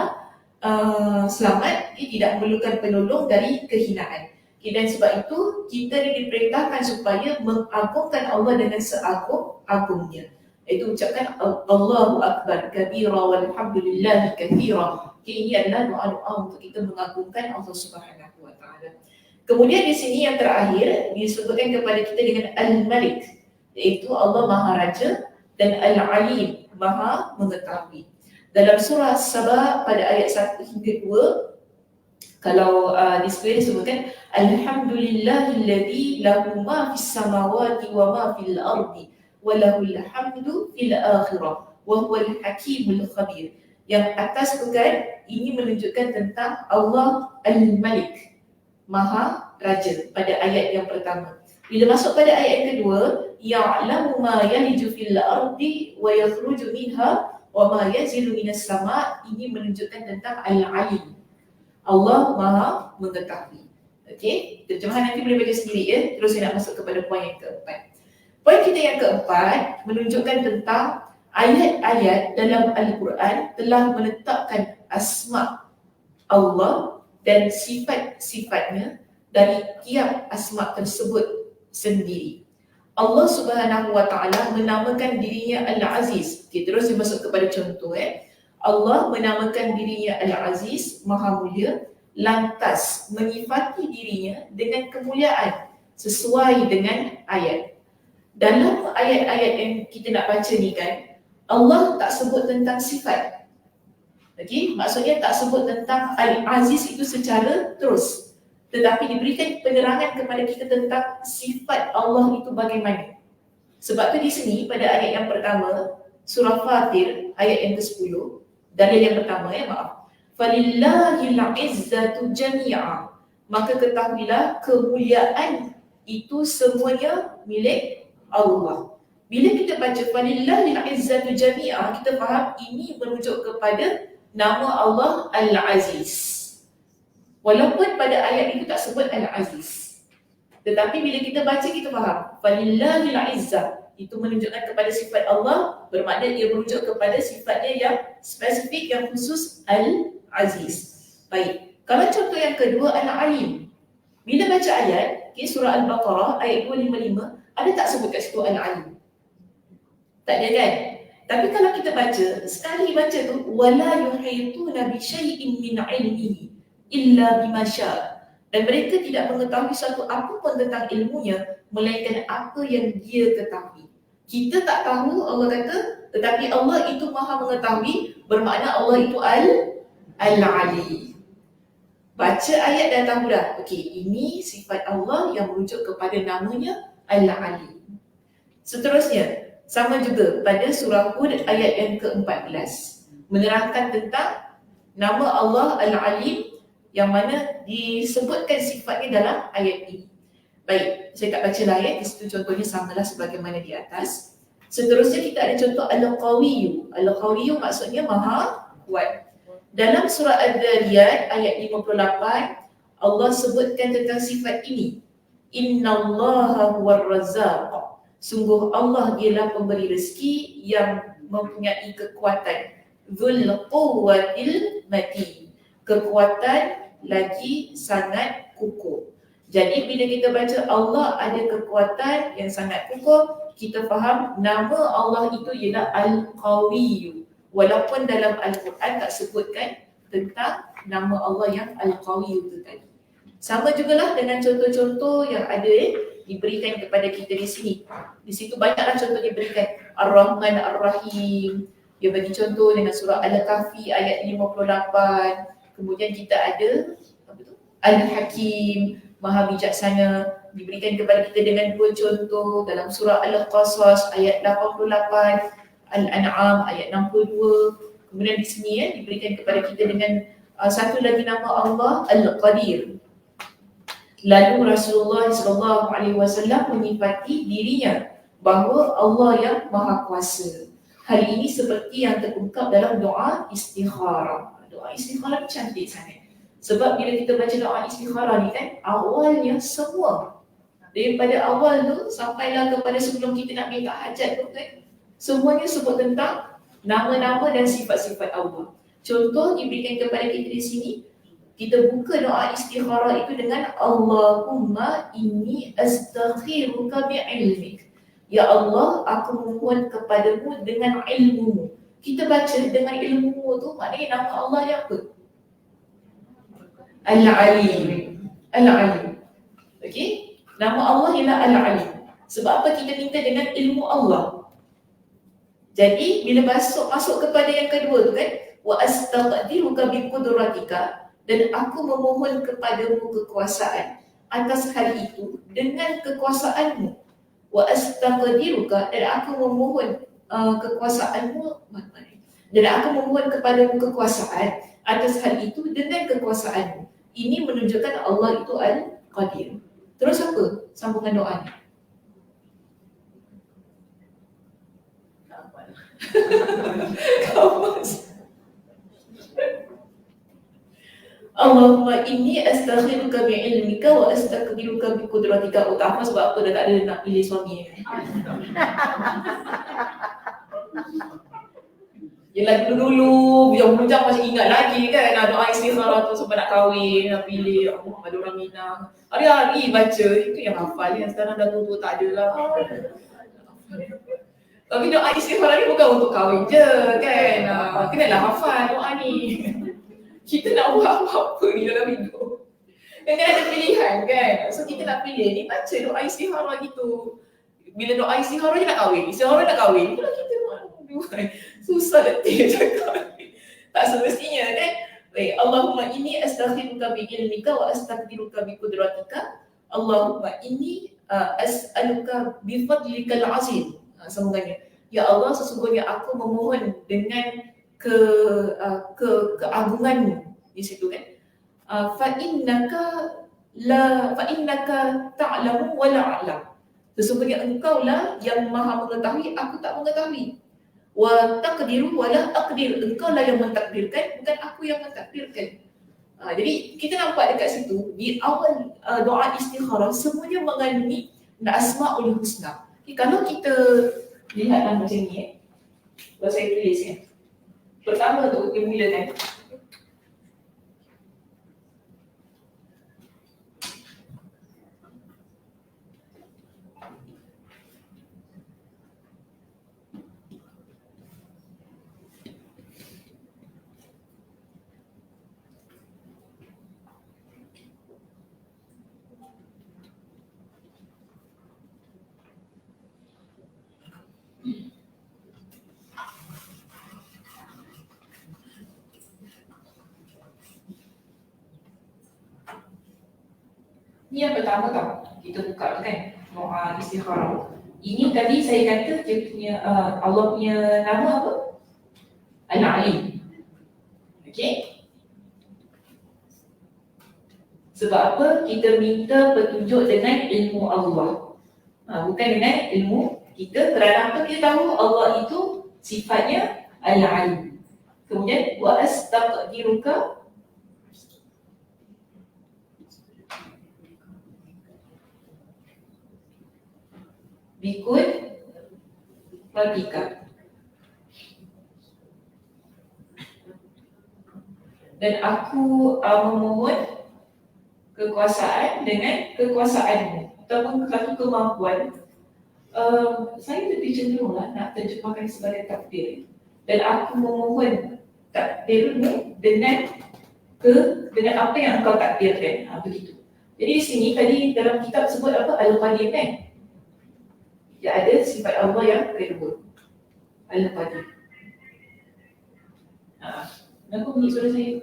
selamat, dia tidak memerlukan penolong dari kehinaan. Okay, dan sebab itu kita diperintahkan supaya mengagungkan Allah dengan seagung-agungnya. Itu ucapkan Allahu Akbar kabira walhamdulillahi katsira. Ini adalah doa-doa untuk kita mengagungkan Allah Subhanahu wa taala. Kemudian di sini yang terakhir disebutkan kepada kita dengan Al-Malik, iaitu Allah Maha Raja, dan Al-Alim, Maha Mengetahui. Dalam surah Saba pada ayat 1 hingga 2, kalau di sekalian disebutkan Alhamdulillahilladzi lahu ma fis samawati wa ma fil ardi wa lahul hamdu fil akhirah wa huwal hakimul khabir. Yang atas tu kan, ini menunjukkan tentang Allah Al-Malik, Maha Raja pada ayat yang pertama. Bila masuk pada ayat yang kedua, ya'lamu ma yaliju fil ardi wa yakhruju minha wa ma yanzilu minas sama', ini menunjukkan tentang Al-Alim, Allah Maha Mengetahui. Okey, terjemahan nanti boleh baca sendiri ya. Terus saya nak masuk kepada poin yang keempat. Poin kita yang keempat menunjukkan tentang ayat-ayat dalam Al-Quran telah menetapkan asma Allah dan sifat-sifatnya dari tiap asma tersebut sendiri. Allah Subhanahu wa taala menamakan dirinya Al-Aziz. Okay, terus saya masuk kepada contoh Allah menamakan dirinya Al-Aziz, Maha Mulia, lantas menyifati dirinya dengan kemuliaan sesuai dengan ayat. Dalam ayat-ayat yang kita nak baca ni kan, Allah tak sebut tentang sifat. Okey, maksudnya tak sebut tentang Al-Aziz itu secara terus. Tetapi diberikan penerangan kepada kita tentang sifat Allah itu bagaimana. Sebab tu di sini pada ayat yang pertama, surah Fatir ayat yang ke-10, dalil yang pertama Falillahil izzatu jami'a. Maka ketahuilah kemuliaan itu semuanya milik Allah. Bila kita baca falillahil izzatu jami'ah, kita faham ini merujuk kepada nama Allah Al-Aziz. Walaupun pada ayat itu tak sebut Al-Aziz. Tetapi bila kita baca, kita faham falillahil izzah, itu menunjukkan kepada sifat Allah, bermakna ia merujuk kepada sifatnya yang spesifik, yang khusus, Al-Aziz. Baik, kalau contoh yang kedua, Al-Alim. Bila baca ayat, surah Al-Baqarah ayat 255, ada tak sebut kat situ Al-Alim? Tak ada kan? Tapi kalau kita baca, sekali baca tu wala yuhituna bi syai'in min 'ilmihi illa bima syaa. Dan mereka tidak mengetahui satu apa pun tentang ilmunya melainkan apa yang dia ketahui. Kita tak tahu, Allah kata, tetapi Allah itu Maha mengetahui, bermakna Allah itu Al-Ali. Baca ayat dah tahu dah. Okey, ini sifat Allah yang merujuk kepada namanya Al-Ali. Seterusnya, sama juga pada surah Hud ayat yang ke-14, menerangkan tentang nama Allah Al-Alim yang mana disebutkan sifatnya dalam ayat ini. Baik, saya tak baca lah ya, di situ contohnya samalah sebagaimana di atas. Seterusnya kita ada contoh Al-Qawiyyu. Al-Qawiyyu maksudnya Maha Kuat. Dalam surah Ad-Dariyat ayat 58, Allah sebutkan tentang sifat ini. Innallaha huwar razzaq. Sungguh Allah dialah pemberi rezeki yang mempunyai kekuatan. Dzul quwwatil matin. Kekuatan lagi sangat kukuh. Jadi bila kita baca Allah ada kekuatan yang sangat kukuh, kita faham nama Allah itu ialah Al-Qawiyyu. Walaupun dalam Al-Quran tak sebutkan tentang nama Allah yang Al-Qawiyyu itu tadi. Sama jugalah dengan contoh-contoh yang ada diberikan kepada kita di sini. Di situ banyaklah contoh diberikan. Ar-Rahman, Ar-Rahim. Dia bagi contoh dengan surah Al-Kahfi ayat 58. Kemudian kita ada Al-Hakim, Maha Bijaksana. Diberikan kepada kita dengan dua contoh dalam surah Al-Qasas ayat 88, Al-An'am ayat 62. Kemudian di sini diberikan kepada kita dengan satu lagi nama Allah Al-Qadir. Lalu Rasulullah SAW menyifati dirinya bahawa Allah yang Maha Kuasa. Hal ini seperti yang terungkap dalam doa istikharah. Doa istikharah ni cantik sangat. Sebab bila kita baca doa istikharah ni kan, awalnya semua. Daripada awal tu sampailah kepada sebelum kita nak minta hajat tu kan, semuanya sebut tentang nama-nama dan sifat-sifat Allah. Contoh diberikan kepada kita di sini. Kita buka doa istikharah itu dengan Allahumma inni astakhiruka bi'ilmik. Ya Allah, aku memohon kepadamu dengan ilmumu. Kita baca dengan ilmumu tu maknanya nama Allah yang apa? Al-Alim. Al-Alim. Okey? Nama Allah ialah Al-Alim. Sebab apa kita minta dengan ilmu Allah? Jadi bila masuk kepada yang kedua tu kan, wa astaqdiruka bi qudratika, dan aku memohon kepadamu kekuasaan atas hal itu dengan kekuasaanmu. Wa astaqdiruka, dan aku memohon kekuasaanmu, dan aku memohon kepadamu kekuasaan atas hal itu dengan kekuasaanmu. Ini menunjukkan Allah itu Al-Qadir. Terus apa sambungan doa ni? Allahumma inni astakhiruka bi'ilmika wa astakdiruka biqudratika. Oh tak apa sebab apa dah tak ada nak pilih suami. Yelah dulu-dulu yang bujang masih ingat lagi kan, nak doa istikharah tu sebab nak kahwin, nak pilih ada orang Minang. Hari-hari baca, itu yang hafal yang sekarang dah tua tak ada lah. Tapi doa istikharah ni bukan untuk kahwin je kan. Kenalah hafal doa ni. Kita nak buat apa-apa ni dalam hidup. Dan kan ada pilihan kan. So kita nak pilih ni baca doa istikharah gitu. Bila doa istikharah je nak kahwin. Istikharah nak kahwin. Itulah kita susah letih cakap. Tak semestinya kan. Baik, Allahumma inni astakhiruka bi'ilmika wa astakdiruka biqudratika. Allahumma inni as'aluka bifadlikal azim. Sambungannya. Ya Allah, sesungguhnya aku memohon dengan keagunganmu di situ kan. Fa innaka ta'lamu wa la a'lam. Sesungguhnya engkaulah yang maha mengetahui, aku tak mengetahui. Wa taqdiru wa la aqdir. Engkaulah yang mentakdirkan, bukan aku yang mentakdirkan. Jadi kita nampak dekat situ di awal doa istikharah semuanya mengandungi asmaul husna. Kalau kita lihatlah macam ni kalau saya tulis pertama tu dia mulakan ni yang pertama tau kita buka tu kan doa istikharah. Ini tadi saya kata dia punya Allah punya nama apa? Al-Alim. Okey. Sebab apa? Kita minta petunjuk dengan ilmu Allah. Bukan dengan ilmu kita. Kerana apa? Kita tahu Allah itu sifatnya Al-Alim. Kemudian wa astaqdiruka bikun rabbika. Dan aku memohon kekuasaan dengan kekuasaanmu ataupun satu kemampuan. Saya lebih cenderunglah nak terjemahkan sebagai takdir. Dan aku memohon takdirmu dengan apa yang engkau takdirkan. Begitu. Jadi di sini tadi dalam kitab sebut apa? Al-Qadir kan? Dia ada sifat Allah yang kedua. Al-Qadir. Kenapa bunyi suara saya?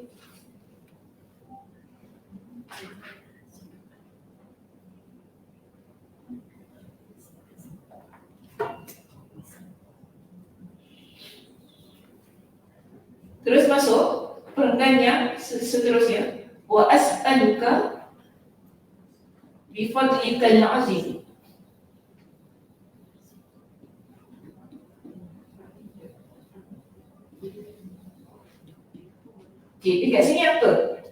Terus masuk perenggan yang seterusnya. Wa as'aluka bifadlikal azim. Okay, dekat sini apa?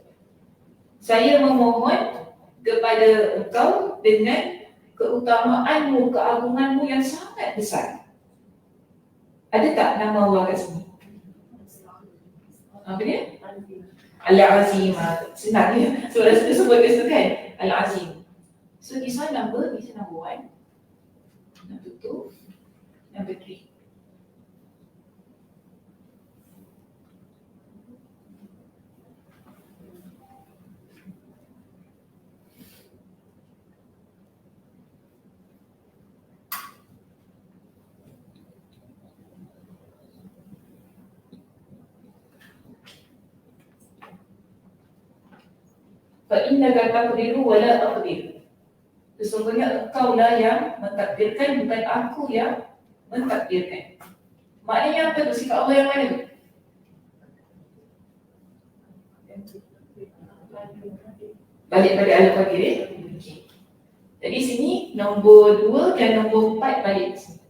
Saya memohon kepada engkau dengan keutamaanmu, keagunganmu yang sangat besar. Ada tak nama Allah kat sini? Apa dia? Al-Azim. Senang ya. Surah kita sebut kat situ kan? Al-Azim. So this one number, this number 1. Number 2. Number 3. Fa'innaka taqdiru wa la aqdir. Sesungguhnya engkaulah yang mentakdirkan, bukan aku yang mentakdirkan. Maknanya apa tu? Sifat Allah yang mana? Balik pada Al-Qadir. Okay. Jadi sini nombor 2 dan nombor 4 balik sini.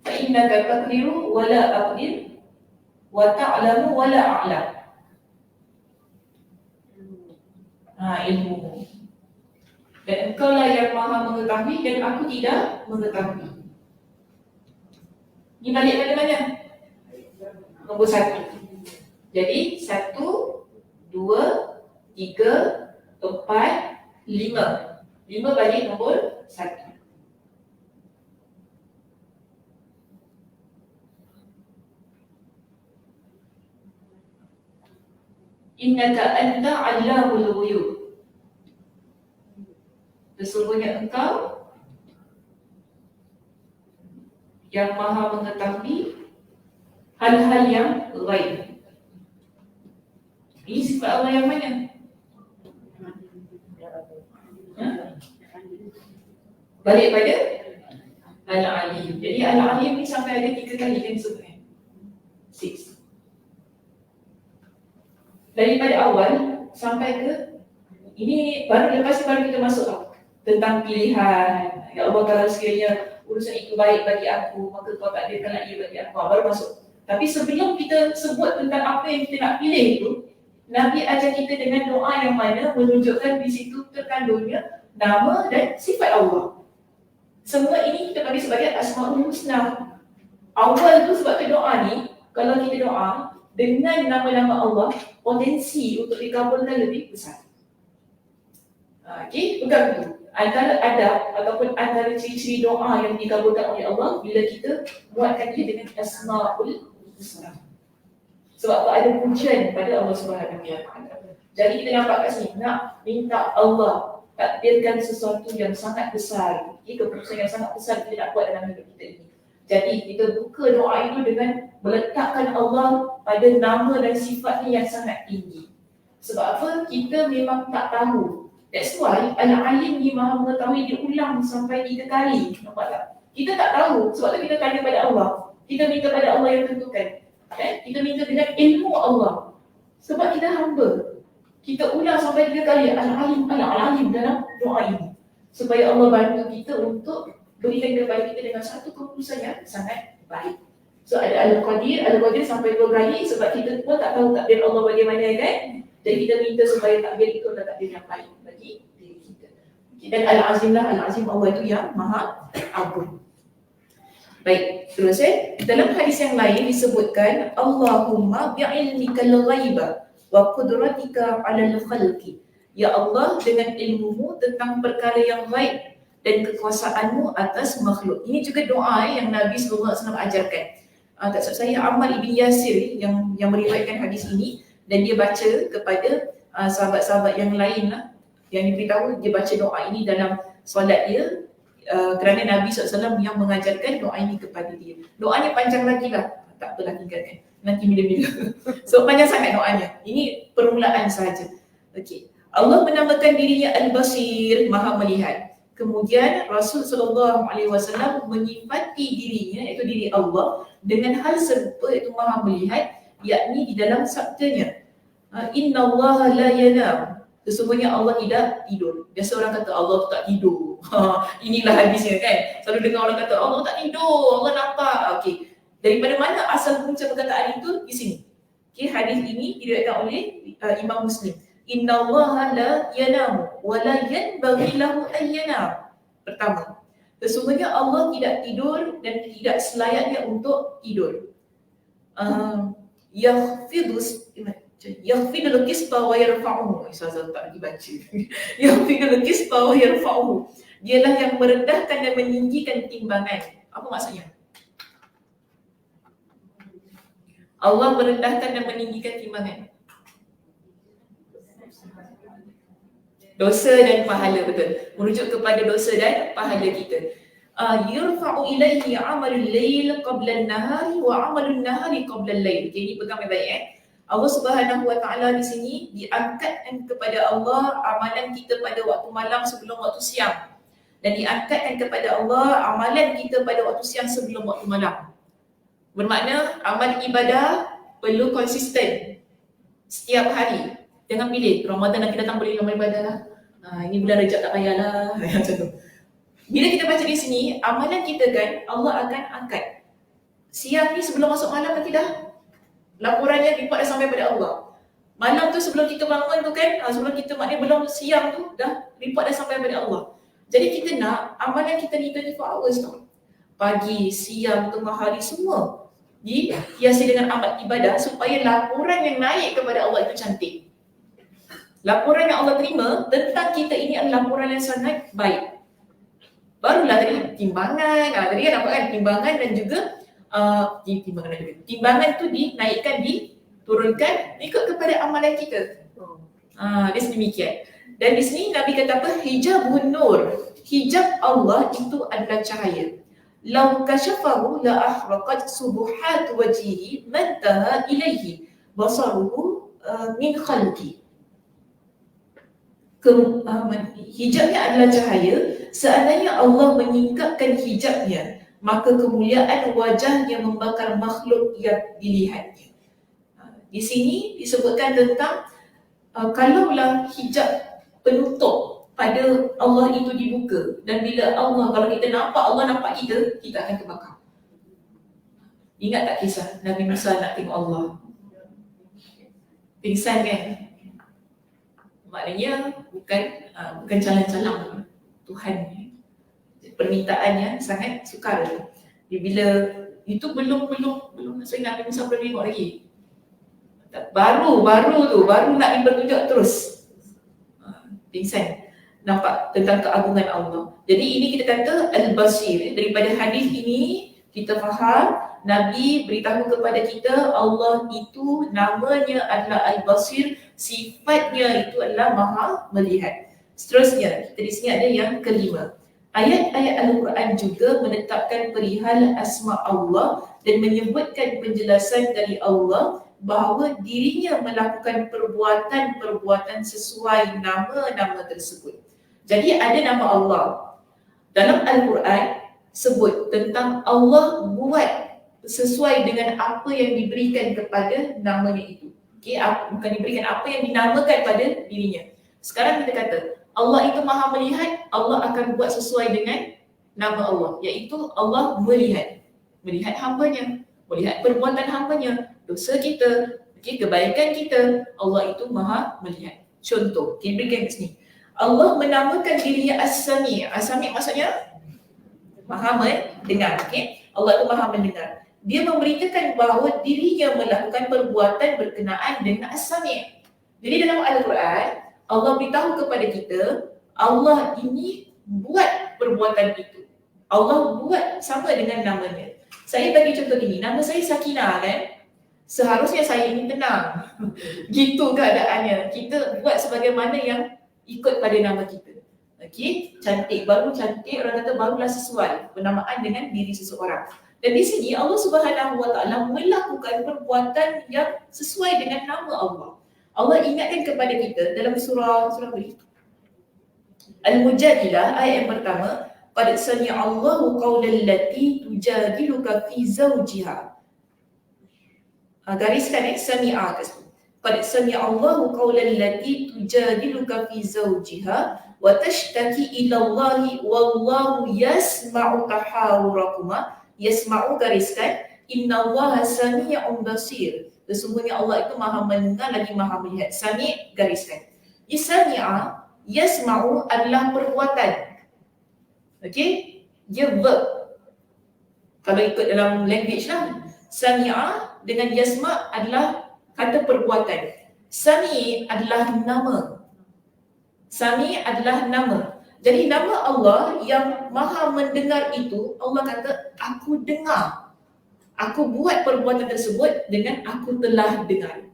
Fa'innaka taqdiru wa la aqdir wa ta'lamu wa la a'lam. Ilmu. Dan engkaulah yang maha mengetahui dan aku tidak mengetahui. Ini balik pada mana? Nombor 1. Jadi 1, 2, 3, 4, 5. 5 balik nombor 1. Innaka anta 'allamul ghuyub. Sesungguhnya engkau yang maha mengetahui hal-hal yang ghaib. Ini sifat Allah yang mana? Balik pada Al-Alim. Jadi Al-Alim ni sampai ada 3 kali kan sebutkan. 6. Daripada awal sampai ke ini baru lepas baru kita masuk tentang pilihan. Ya Allah, kalau sekiranya urusan itu baik bagi aku, maka kau takdirkanlah ia bagi aku. Baru masuk. Tapi sebelum kita sebut tentang apa yang kita nak pilih itu, Nabi ajar kita dengan doa yang mana menunjukkan di situ terkandungnya nama dan sifat Allah. Semua ini kita panggil sebagai Asmaul Husna. Awal tu sebab tu doa ni, kalau kita doa dengan nama-nama Allah, potensi untuk dikabulkan lebih besar. Okey, pegang tu. Antara adab ataupun antara ciri-ciri doa yang dikabulkan oleh Allah bila kita buatkan dia dengan Asmaul Husna. Sebab tu ada pujian pada Allah Subhanahu Wa Taala. Jadi kita nampak kat sini, nak minta Allah takdirkan sesuatu yang sangat besar. Ini keputusan yang sangat besar kita nak buat dalam hidup kita ini. Jadi kita buka doa itu dengan meletakkan Allah pada nama dan sifatnya yang sangat tinggi. Sebab apa? Kita memang tak tahu. That's why Al-Alim ni Maha Mengetahui diulang sampai 3 kali. Nampak tak? Kita tak tahu. Sebab tu kita tanya pada Allah. Kita minta pada Allah yang tentukan. Kita minta dengan ilmu Allah. Sebab kita hamba. Kita ulang sampai 3 kali Al-Alim, Al-Alim dalam doa ini. Supaya Allah bantu kita untuk berikan kepada kita dengan satu keputusan yang sangat baik. So ada Al-Qadir sampai 2 kali sebab kita pun tak tahu takdir Allah bagaimana kan. Jadi kita minta supaya takdir itu adalah takdir yang baik bagi diri kita. Dan Al-Azim lah, Al-Azim Allah itu yang Maha Agung. Baik, terus dalam hadis yang lain disebutkan Allahumma bi'ilmikal ghaiba wa qudratika 'alal khalqi. Ya Allah, dengan ilmumu tentang perkara yang ghaib dan kekuasaanmu atas makhluk. Ini juga doa yang Nabi SAW ajarkan. Tak salah saya Ammar ibn Yasir yang meriwayatkan hadis ini, dan dia baca kepada sahabat-sahabat yang lain lah, yang diberitahu dia baca doa ini dalam solat dia, kerana Nabi SAW yang mengajarkan doa ini kepada dia. Doanya panjang lagi lah, tak apalah tinggalkan, nanti bila-bila. So panjang sangat doanya, ini permulaan sahaja. Okey, Allah menamakan dirinya Al-Basir, Maha Melihat. Kemudian Rasul SAW menyifati dirinya, iaitu diri Allah, dengan hal serupa, iaitu Maha Melihat, yakni di dalam sabdanya, Inna Allah la yanam. Sesungguhnya Allah tidak tidur. Biasa orang kata Allah tu tak tidur. Inilah hadisnya kan. Selalu dengar orang kata Allah tak tidur, Allah nampak. Okey. Daripada mana asal punca perkataan itu? Di sini. Okey, hadis ini diriwayatkan oleh Imam Muslim. Inna Allah la yanam wa la yanbaghi lahu an yanam. Pertama, sesungguhnya Allah tidak tidur dan tidak selayaknya untuk tidur. Yaghfidul qisba wa yarfa'uhu. Ustazah tak dibaca. Yaghfidul qisba wa yarfa'uhu. Dialah yang merendahkan dan meninggikan timbangan. Apa maksudnya? Allah merendahkan dan meninggikan timbangan. Dosa dan pahala, betul. Merujuk kepada dosa dan pahala kita. Yurfa'u ilaihi 'amalul lail qabla an-nahari wa 'amalun nahari qabla al-lail. Okay, ini pegang baik-baik Allah Subhanahu Wa Taala di sini diangkatkan kepada Allah amalan kita pada waktu malam sebelum waktu siang, dan diangkatkan kepada Allah amalan kita pada waktu siang sebelum waktu malam. Bermakna amal ibadah perlu konsisten setiap hari. Jangan pilih Ramadan akan datang boleh amal ibadah lah. Ini bulan Rejab tak payahlah. Macam tu. Bila kita baca di sini, amalan kita kan Allah akan angkat. Siang ni sebelum masuk malam nanti dah laporannya report dah sampai pada Allah. Malam tu sebelum kita bangun tu kan, sebelum kita maknanya belum siang tu dah report dah sampai pada Allah. Jadi kita nak amalan kita ni 24 hours tu. Pagi, siang, tengah hari semua dihiasi dengan amal ibadah supaya laporan yang naik kepada Allah itu cantik. Laporan yang Allah terima tentang kita ini adalah laporan yang sangat baik. Barulah tadi timbangan, tadi kan nampak kan timbangan dan juga timbangan tu dinaikkan, diturunkan ikut kepada amalan kita. Dia sedemikian. Dan di sini Nabi kata apa? Hijabun nur. Hijab Allah itu adalah cahaya. Lau kasyafahu la ahraqat subuhat wajhihi mantaha ilaihi basaruhu min khalqi. Hijabnya adalah cahaya. Seandainya Allah menyingkapkan hijabnya, maka kemuliaan wajahnya membakar makhluk yang dilihatnya. Di sini disebutkan tentang kalaulah hijab penutup pada Allah itu dibuka. Dan bila Allah, kalau kita nampak Allah nampak kita, kita akan terbakar. Ingat tak kisah Nabi Musa nak tengok Allah? Pingsan kan? Maknanya bukan calang-calang Tuhan. Permintaannya sangat sukar. Bila itu belum saya Nabi Musa belum tengok lagi. Baru nak dipertunjuk terus. Pingsan. Nampak tentang keagungan Allah. Jadi ini kita kata Al-Basir. Daripada hadis ini kita faham Nabi beritahu kepada kita Allah itu namanya adalah Al-Basir, sifatnya itu adalah Maha Melihat. Seterusnya, kita di sini ada yang kelima. Ayat-ayat Al-Quran juga menetapkan perihal asma Allah dan menyebutkan penjelasan dari Allah bahawa dirinya melakukan perbuatan-perbuatan sesuai nama-nama tersebut. Jadi ada nama Allah. Dalam Al-Quran sebut tentang Allah buat sesuai dengan apa yang diberikan kepada namanya itu. Okay, bukan diberikan, apa yang dinamakan pada dirinya. Sekarang kita kata Allah itu Maha Melihat, Allah akan buat sesuai dengan nama Allah, iaitu Allah melihat hambanya, melihat perbuatan hambanya, dosa kita, kebaikan kita, Allah itu Maha Melihat. Contoh, kita berikan kat sini. Allah menamakan dirinya As-Sami'. As-Sami' maksudnya Maha mendengar. Okay? Allah itu Maha mendengar. Dia memberitakan bahawa dirinya melakukan perbuatan berkenaan dengan As-Sami'. Jadi dalam Al-Quran, Allah beritahu kepada kita, Allah ini buat perbuatan itu. Allah buat sama dengan namanya. Saya bagi contoh ini, nama saya Sakinah kan? Seharusnya saya ini tenang. Gitu keadaannya. Kita buat sebagaimana yang ikut pada nama kita. Okey, cantik, baru cantik, orang kata barulah sesuai penamaan dengan diri seseorang. Dan di sini Allah Subhanahu Wa Taala melakukan perbuatan yang sesuai dengan nama Allah. Allah ingatkan kepada kita dalam surah Al-Mujadilah ayat yang pertama, qad sami'a Allahu qaulal lati tujadiluka fi zawjiha. Gariskan sami'a kat situ. Qad sami'a Allahu qaulal lati tujadiluka fi zawjiha wa tashtaki ila Allahi wallahu yasma'u tahawurakuma. Yasma'u gariskan innallaha sami'un basir. Sesungguhnya Allah itu Maha mendengar lagi Maha melihat. Sami' gariskan. Sami'a, yasma'u adalah perbuatan. Okey? Dia verb. Kalau ikut dalam language lah. Sami'a dengan yasma' adalah kata perbuatan. Sami' adalah nama. Sami' adalah nama. Jadi nama Allah yang Maha mendengar itu, Allah kata, aku dengar. Aku buat perbuatan tersebut dengan aku telah dengar.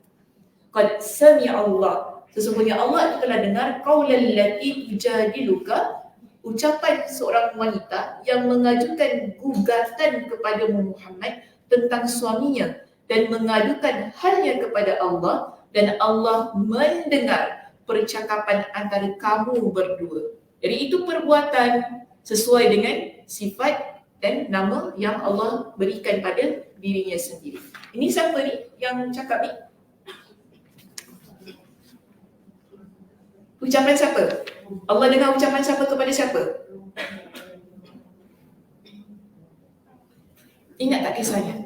Qad sami'a Allah. Sesungguhnya Allah itu telah dengar qaulal lati tujadiluka, ucapan seorang wanita yang mengajukan gugatan kepada Muhammad tentang suaminya dan mengadukan halnya kepada Allah, dan Allah mendengar percakapan antara kamu berdua. Jadi itu perbuatan sesuai dengan sifat dan nama yang Allah berikan pada dirinya sendiri. Ini siapa ni yang cakap ni? Ucapan siapa? Allah dengar ucapan siapa kepada siapa? Ingat tak kisahnya?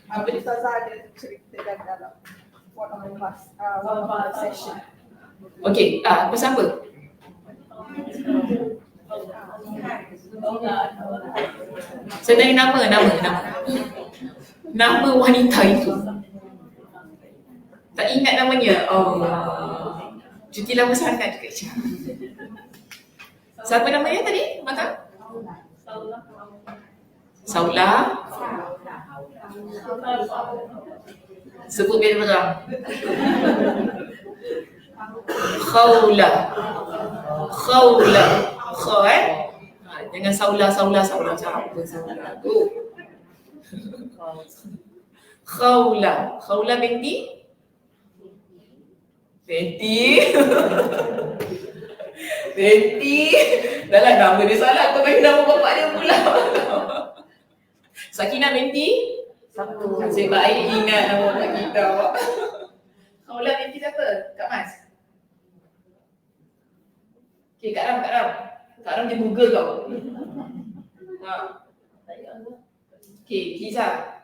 Apa dia? Ustazah ada cerita dalam one of the session. Okey, pasal apa? Saya tanya nama. Nama wanita itu. Tak ingat namanya. Cuti lama sangat juga. Siapa namanya tadi? Mata? Saulah. Sebut biar terang. Khawla. Jangan Saulah tu. Khawla binti. Dah lah nama dia salah, kau bagi nama bapak dia pula. Sakinah binti Sebab saya ingat nama bapak kita. Khawla binti siapa? Kak Mas? Okay, Kak Ram. Kak Ram dia Google kau. Ha. Okay, Liza.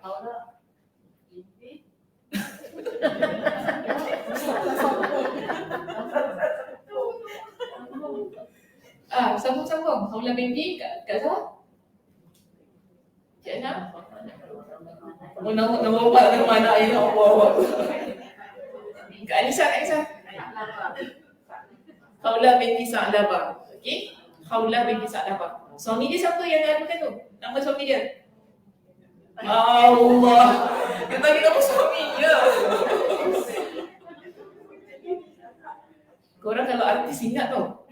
Sambung. Haula binti Kak Zah. Cik Ana. Oh, nama bapak nama anak ini Allah. Kak Anissa. Haula binti Sa'labah. Okey? Haula binti Sa'labah. Suami dia siapa yang anukan tu? Nama suami dia? Allah. Dia tanya nama suami dia. Korang kalau artis ingat tau.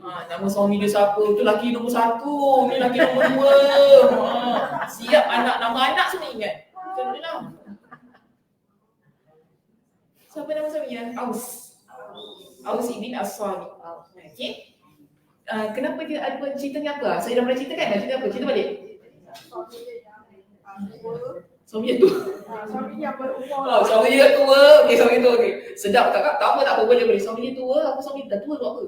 Nama suami dia siapa? Tu laki nombor 1, ni laki nombor 2. Siap nama anak semua ingat. Macam mana lah. Siapa nama suami dia? Aus ibn As-Sami. Okey. Kenapa dia ada ceritanya apa? Saya dah pernah cerita kan? Cerita apa? Cerita balik. Suami dia tua. Suami yang berumur. Suami dia tua. Okey, suami dia tua. Okey. Sedap tak kak? Tak apa. Boleh. Suami dia tua. Apa suami dia dah tua tu apa?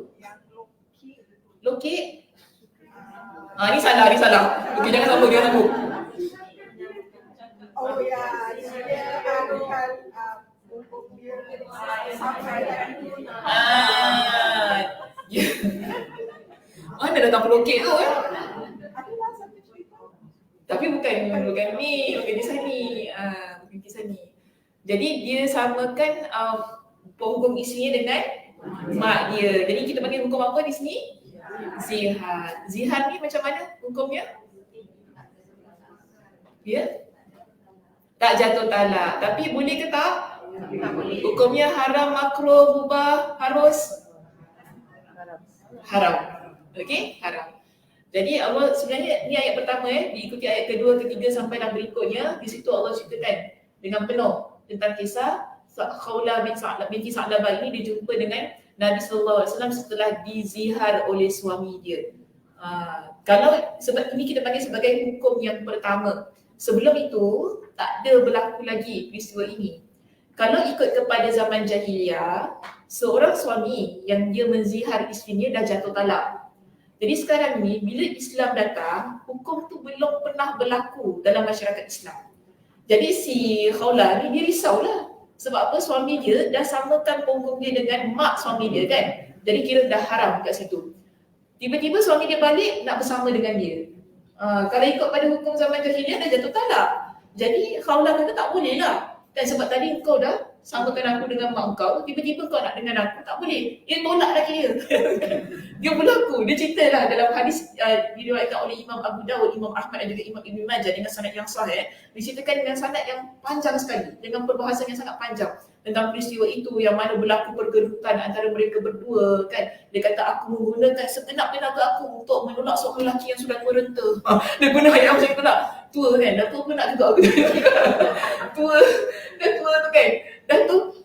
Lokek. Ni salah. Okey, jangan sambung. Oh ya, dia anukan untuk dia sampai lagi. Mana datang pelokek tu Adalah satu cerita. Tapi bukan ni, bukan kisah ni. Jadi dia samakan penghukum isterinya dengan mak dia. Jadi kita panggil hukum apa di sini? Zihar. Zihar ni macam mana hukumnya? Ya? Tak jatuh talak. Tapi boleh ke tak? Tak boleh. Hukumnya haram, makruh, mubah, harus? Haram. Okey? Haram. Jadi Allah sebenarnya ni ayat pertama diikuti ayat kedua, ketiga sampai dan berikutnya. Di situ Allah ceritakan dengan penuh tentang kisah Khawla binti Sa'labah ini dijumpa dengan Nabi sallallahu alaihi wasallam setelah dizihar oleh suami dia. Kalau sebab ini kita panggil sebagai hukum yang pertama. Sebelum itu tak ada berlaku lagi peristiwa ini. Kalau ikut kepada zaman jahiliyah, seorang suami yang dia menzihar isterinya dah jatuh talak. Jadi sekarang ni bila Islam datang, hukum tu belum pernah berlaku dalam masyarakat Islam. Jadi si Khawla ni dia risaulah. Sebab apa? Suami dia dah samakan punggung dia dengan mak suami dia kan. Jadi kira dah haram kat situ. Tiba-tiba suami dia balik nak bersama dengan dia. Kalau ikut pada hukum zaman jahiliyah dah jatuh talak. Jadi Khawla kata tak boleh lah. Dan sebab tadi kau dah samakan aku dengan mak kau, tiba-tiba kau nak dengan aku, tak boleh. Dia tolak lagi dia. Dia berlaku. Dia ceritalah dalam hadis diriwayatkan oleh Imam Abu Dawud, Imam Ahmad dan juga Imam Ibn Majah dengan sanad yang sahih. Diceritakan dengan sanad yang panjang sekali, dengan perbahasan yang sangat panjang tentang peristiwa itu yang mana berlaku pergerutan antara mereka berdua kan. Dia kata aku menggunakan segenap tenaga aku untuk menolak seorang lelaki yang sudah tua renta. Dia guna ayat macam tu lah. Tua kan, dah tua pun nak juga aku. Dah tua tu kan. Dah tu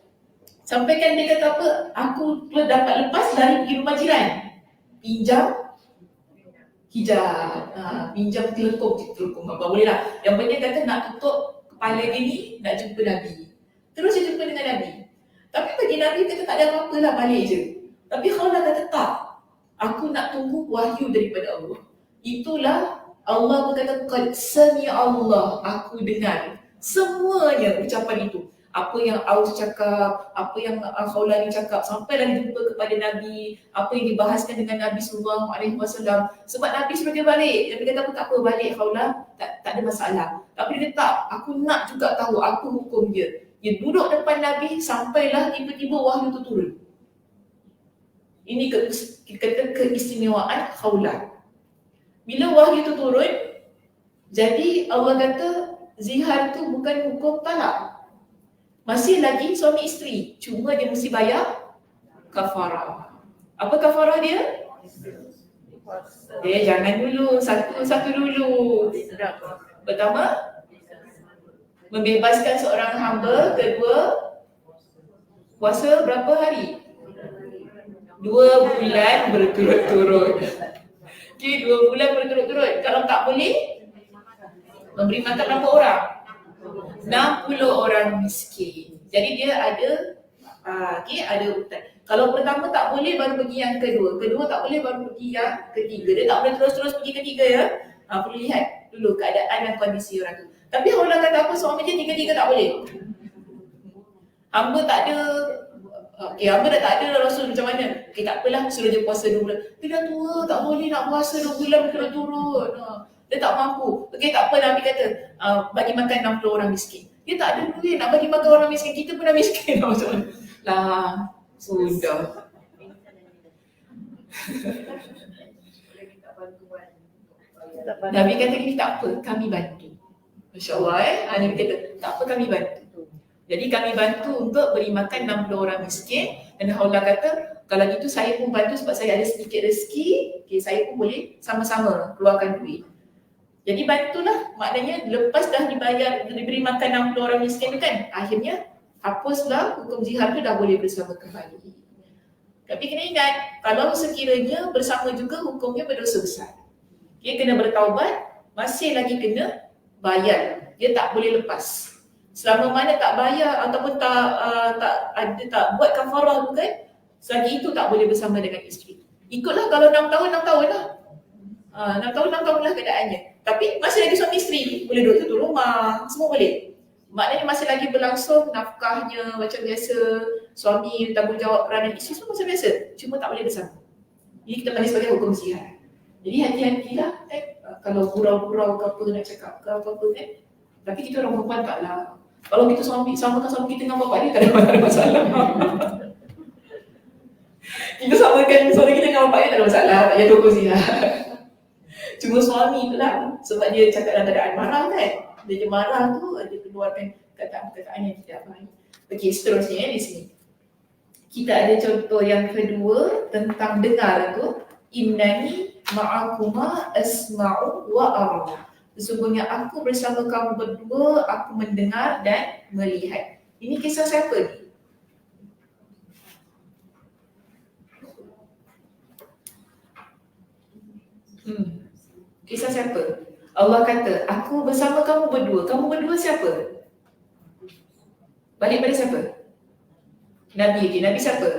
sampai kan dia kata apa, aku dapat lepas dari pergi rumah jiran. Pinjam hijab. Pinjam telekung apa boleh lah. Yang penting kata nak tutup kepala dia ni, nak jumpa Nabi. Terus dia jumpa dengan Nabi. Tapi bagi Nabi kata tak ada apa-apa lah, balik je. Tapi Khawla kata tak. Aku nak tunggu wahyu daripada Allah. Itulah Allah berkata, qad sami Allah, aku dengar. Semuanya ucapan itu. Apa yang Aus cakap, apa yang Khawla ni cakap, sampailah dia jumpa kepada Nabi, apa yang dibahaskan dengan Nabi SAW. Sebab Nabi suruh dia balik. Nabi kata, tak apa, balik Khawla, tak ada masalah. Tapi dia tak, aku nak juga tahu apa hukum dia. Dia duduk depan Nabi sampailah tiba-tiba wahyu tu turun. Ini keistimewaan Khawla. Bila wahyu tu turun, jadi Allah kata zihar tu bukan hukum talak. Masih lagi suami isteri, cuma dia mesti bayar kafarah. Apa kafarah dia? Jangan dulu, satu dulu. Pertama, membebaskan seorang hamba. Kedua, puasa berapa hari? 2 bulan berturut-turut. Okey, 2 bulan berturut-turut. Kalau tak boleh, memberi makan berapa orang? 60 orang miskin. Jadi dia ada Okay, ada urutan. Kalau pertama tak boleh baru pergi yang kedua. Kedua tak boleh baru pergi yang ketiga. Dia tak boleh terus-terus pergi ketiga ya. Perlu lihat dulu keadaan dan kondisi orang tu. Tapi orang kata apa suami dia tiga-tiga tak boleh. Hamba tak ada. Okay, hamba dah tak ada Rasul macam mana? Okay, tak apalah suruh dia puasa 2 bulan. Dia dah tua, tak boleh nak puasa 2 bulan berturut-turut. Dia tak mampu. Okay, tak apa Nabi kata bagi makan 60 orang miskin. Dia tak ada duit nak bagi makan orang miskin. Kita pun dah miskin lah macam mana? Lah, sudah. Nabi kata gini, tak apa, kami bantu. Masya Allah Nabi kata, tak apa kami bantu. Jadi kami bantu untuk beri makan 60 orang miskin. Dan Allah kata, kalau gitu saya pun bantu sebab saya ada sedikit rezeki. Okay, saya pun boleh sama-sama keluarkan duit. Jadi bantulah, maknanya lepas dah dibayar, diberi makan 60 orang miskin tu kan, akhirnya hapuslah hukum jihad tu, dah boleh bersama kembali. Tapi kena ingat, kalau sekiranya bersama juga hukumnya berdosa besar. Dia kena bertaubat, masih lagi kena bayar. Dia tak boleh lepas. Selama mana tak bayar ataupun tak buat kafarah tu kan, selagi itu tak boleh bersama dengan isteri. Ikutlah kalau 6 tahun, 6 tahun lah. 6 tahun, 6 tahun lah keadaannya. Tapi masih lagi suami isteri, boleh duduk satu rumah, semua boleh. Maknanya masih lagi berlangsung nafkahnya macam biasa, suami tanggungjawab peranan isteri semua macam biasa. Cuma tak boleh bersama. Ini kita panggil sebagai hukum jihad. Jadi hati-hatilah kalau gurau-gurau ke apa nak cakap ke apa-apa kan. Tapi kita orang perempuan taklah. Kalau kita samakan suami kita dengan bapak dia, tak ada masalah. Kita samakan suami kita dengan bapak dia, tak ada masalah. Tak payah hukum jihad. Cuma suami tu lah, sebab dia cakap dalam keadaan marah kan. Dia marah tu, dia keluarkan kataan-kataan yang tidak baik. Okey, seterusnya di sini. Kita ada contoh yang kedua tentang dengar tu. Innani ma'akuma asma'u wa ara. Sesungguhnya aku bersama kamu berdua, aku mendengar dan melihat. Ini kisah siapa ni? Kisah siapa? Allah kata, aku bersama kamu berdua. Kamu berdua siapa? Balik pada siapa? Nabi. Okay, Nabi siapa?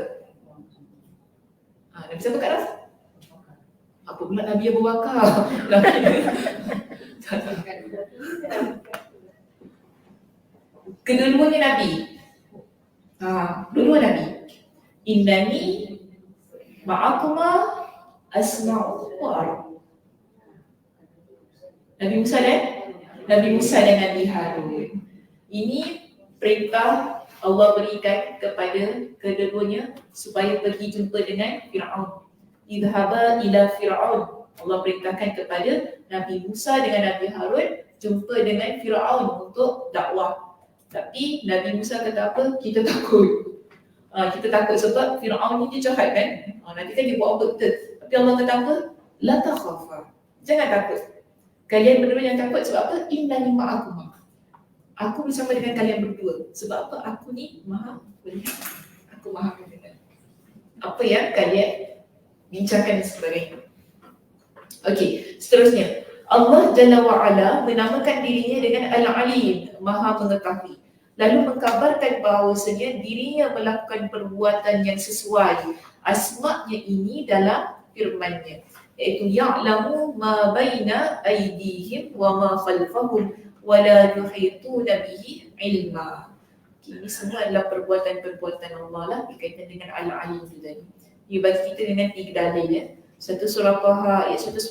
Nabi siapa Kak Raf? Apa pula Nabi Abu Bakar? Kedua-duanya Nabi. Dua-dua Nabi. Innani ma'akuma asma'u wa ara. Nabi Musa dan Nabi Harun. Ini perintah Allah berikan kepada kedua-duanya supaya pergi jumpa dengan Fir'aun. Idhaba ila Fir'aun. Allah perintahkan kepada Nabi Musa dengan Nabi Harun jumpa dengan Fir'aun untuk dakwah. Tapi Nabi Musa kata apa? Kita takut. Kita takut sebab Fir'aun ni dia jahat kan? Nanti kan dia buat apa betul. Tapi Allah kata apa? La takhafa. Jangan takut. Kalian berdua yang takut sebab apa? Innani ma'akum. Aku bersama dengan kalian berdua. Sebab apa? Aku ni maha melihat. Aku maha mendengar. Apa yang kalian bincangkan dan sebagainya. Okey, seterusnya. Allah Jalla wa'ala menamakan dirinya dengan Al-Alim, maha mengetahui. Lalu mengkabarkan bahawasanya dirinya melakukan perbuatan yang sesuai asma'nya ini dalam firman-Nya. Iaitu ya'lamu ma baina aydihim wa ma khalfahum wa la yuhituna bihi ilma. Ini semua adalah perbuatan-perbuatan Allah lah berkaitan dengan Al-Alim itu tadi. Dia bagi kita dengan 3 dalil ya. Satu surah Taha ayat 110,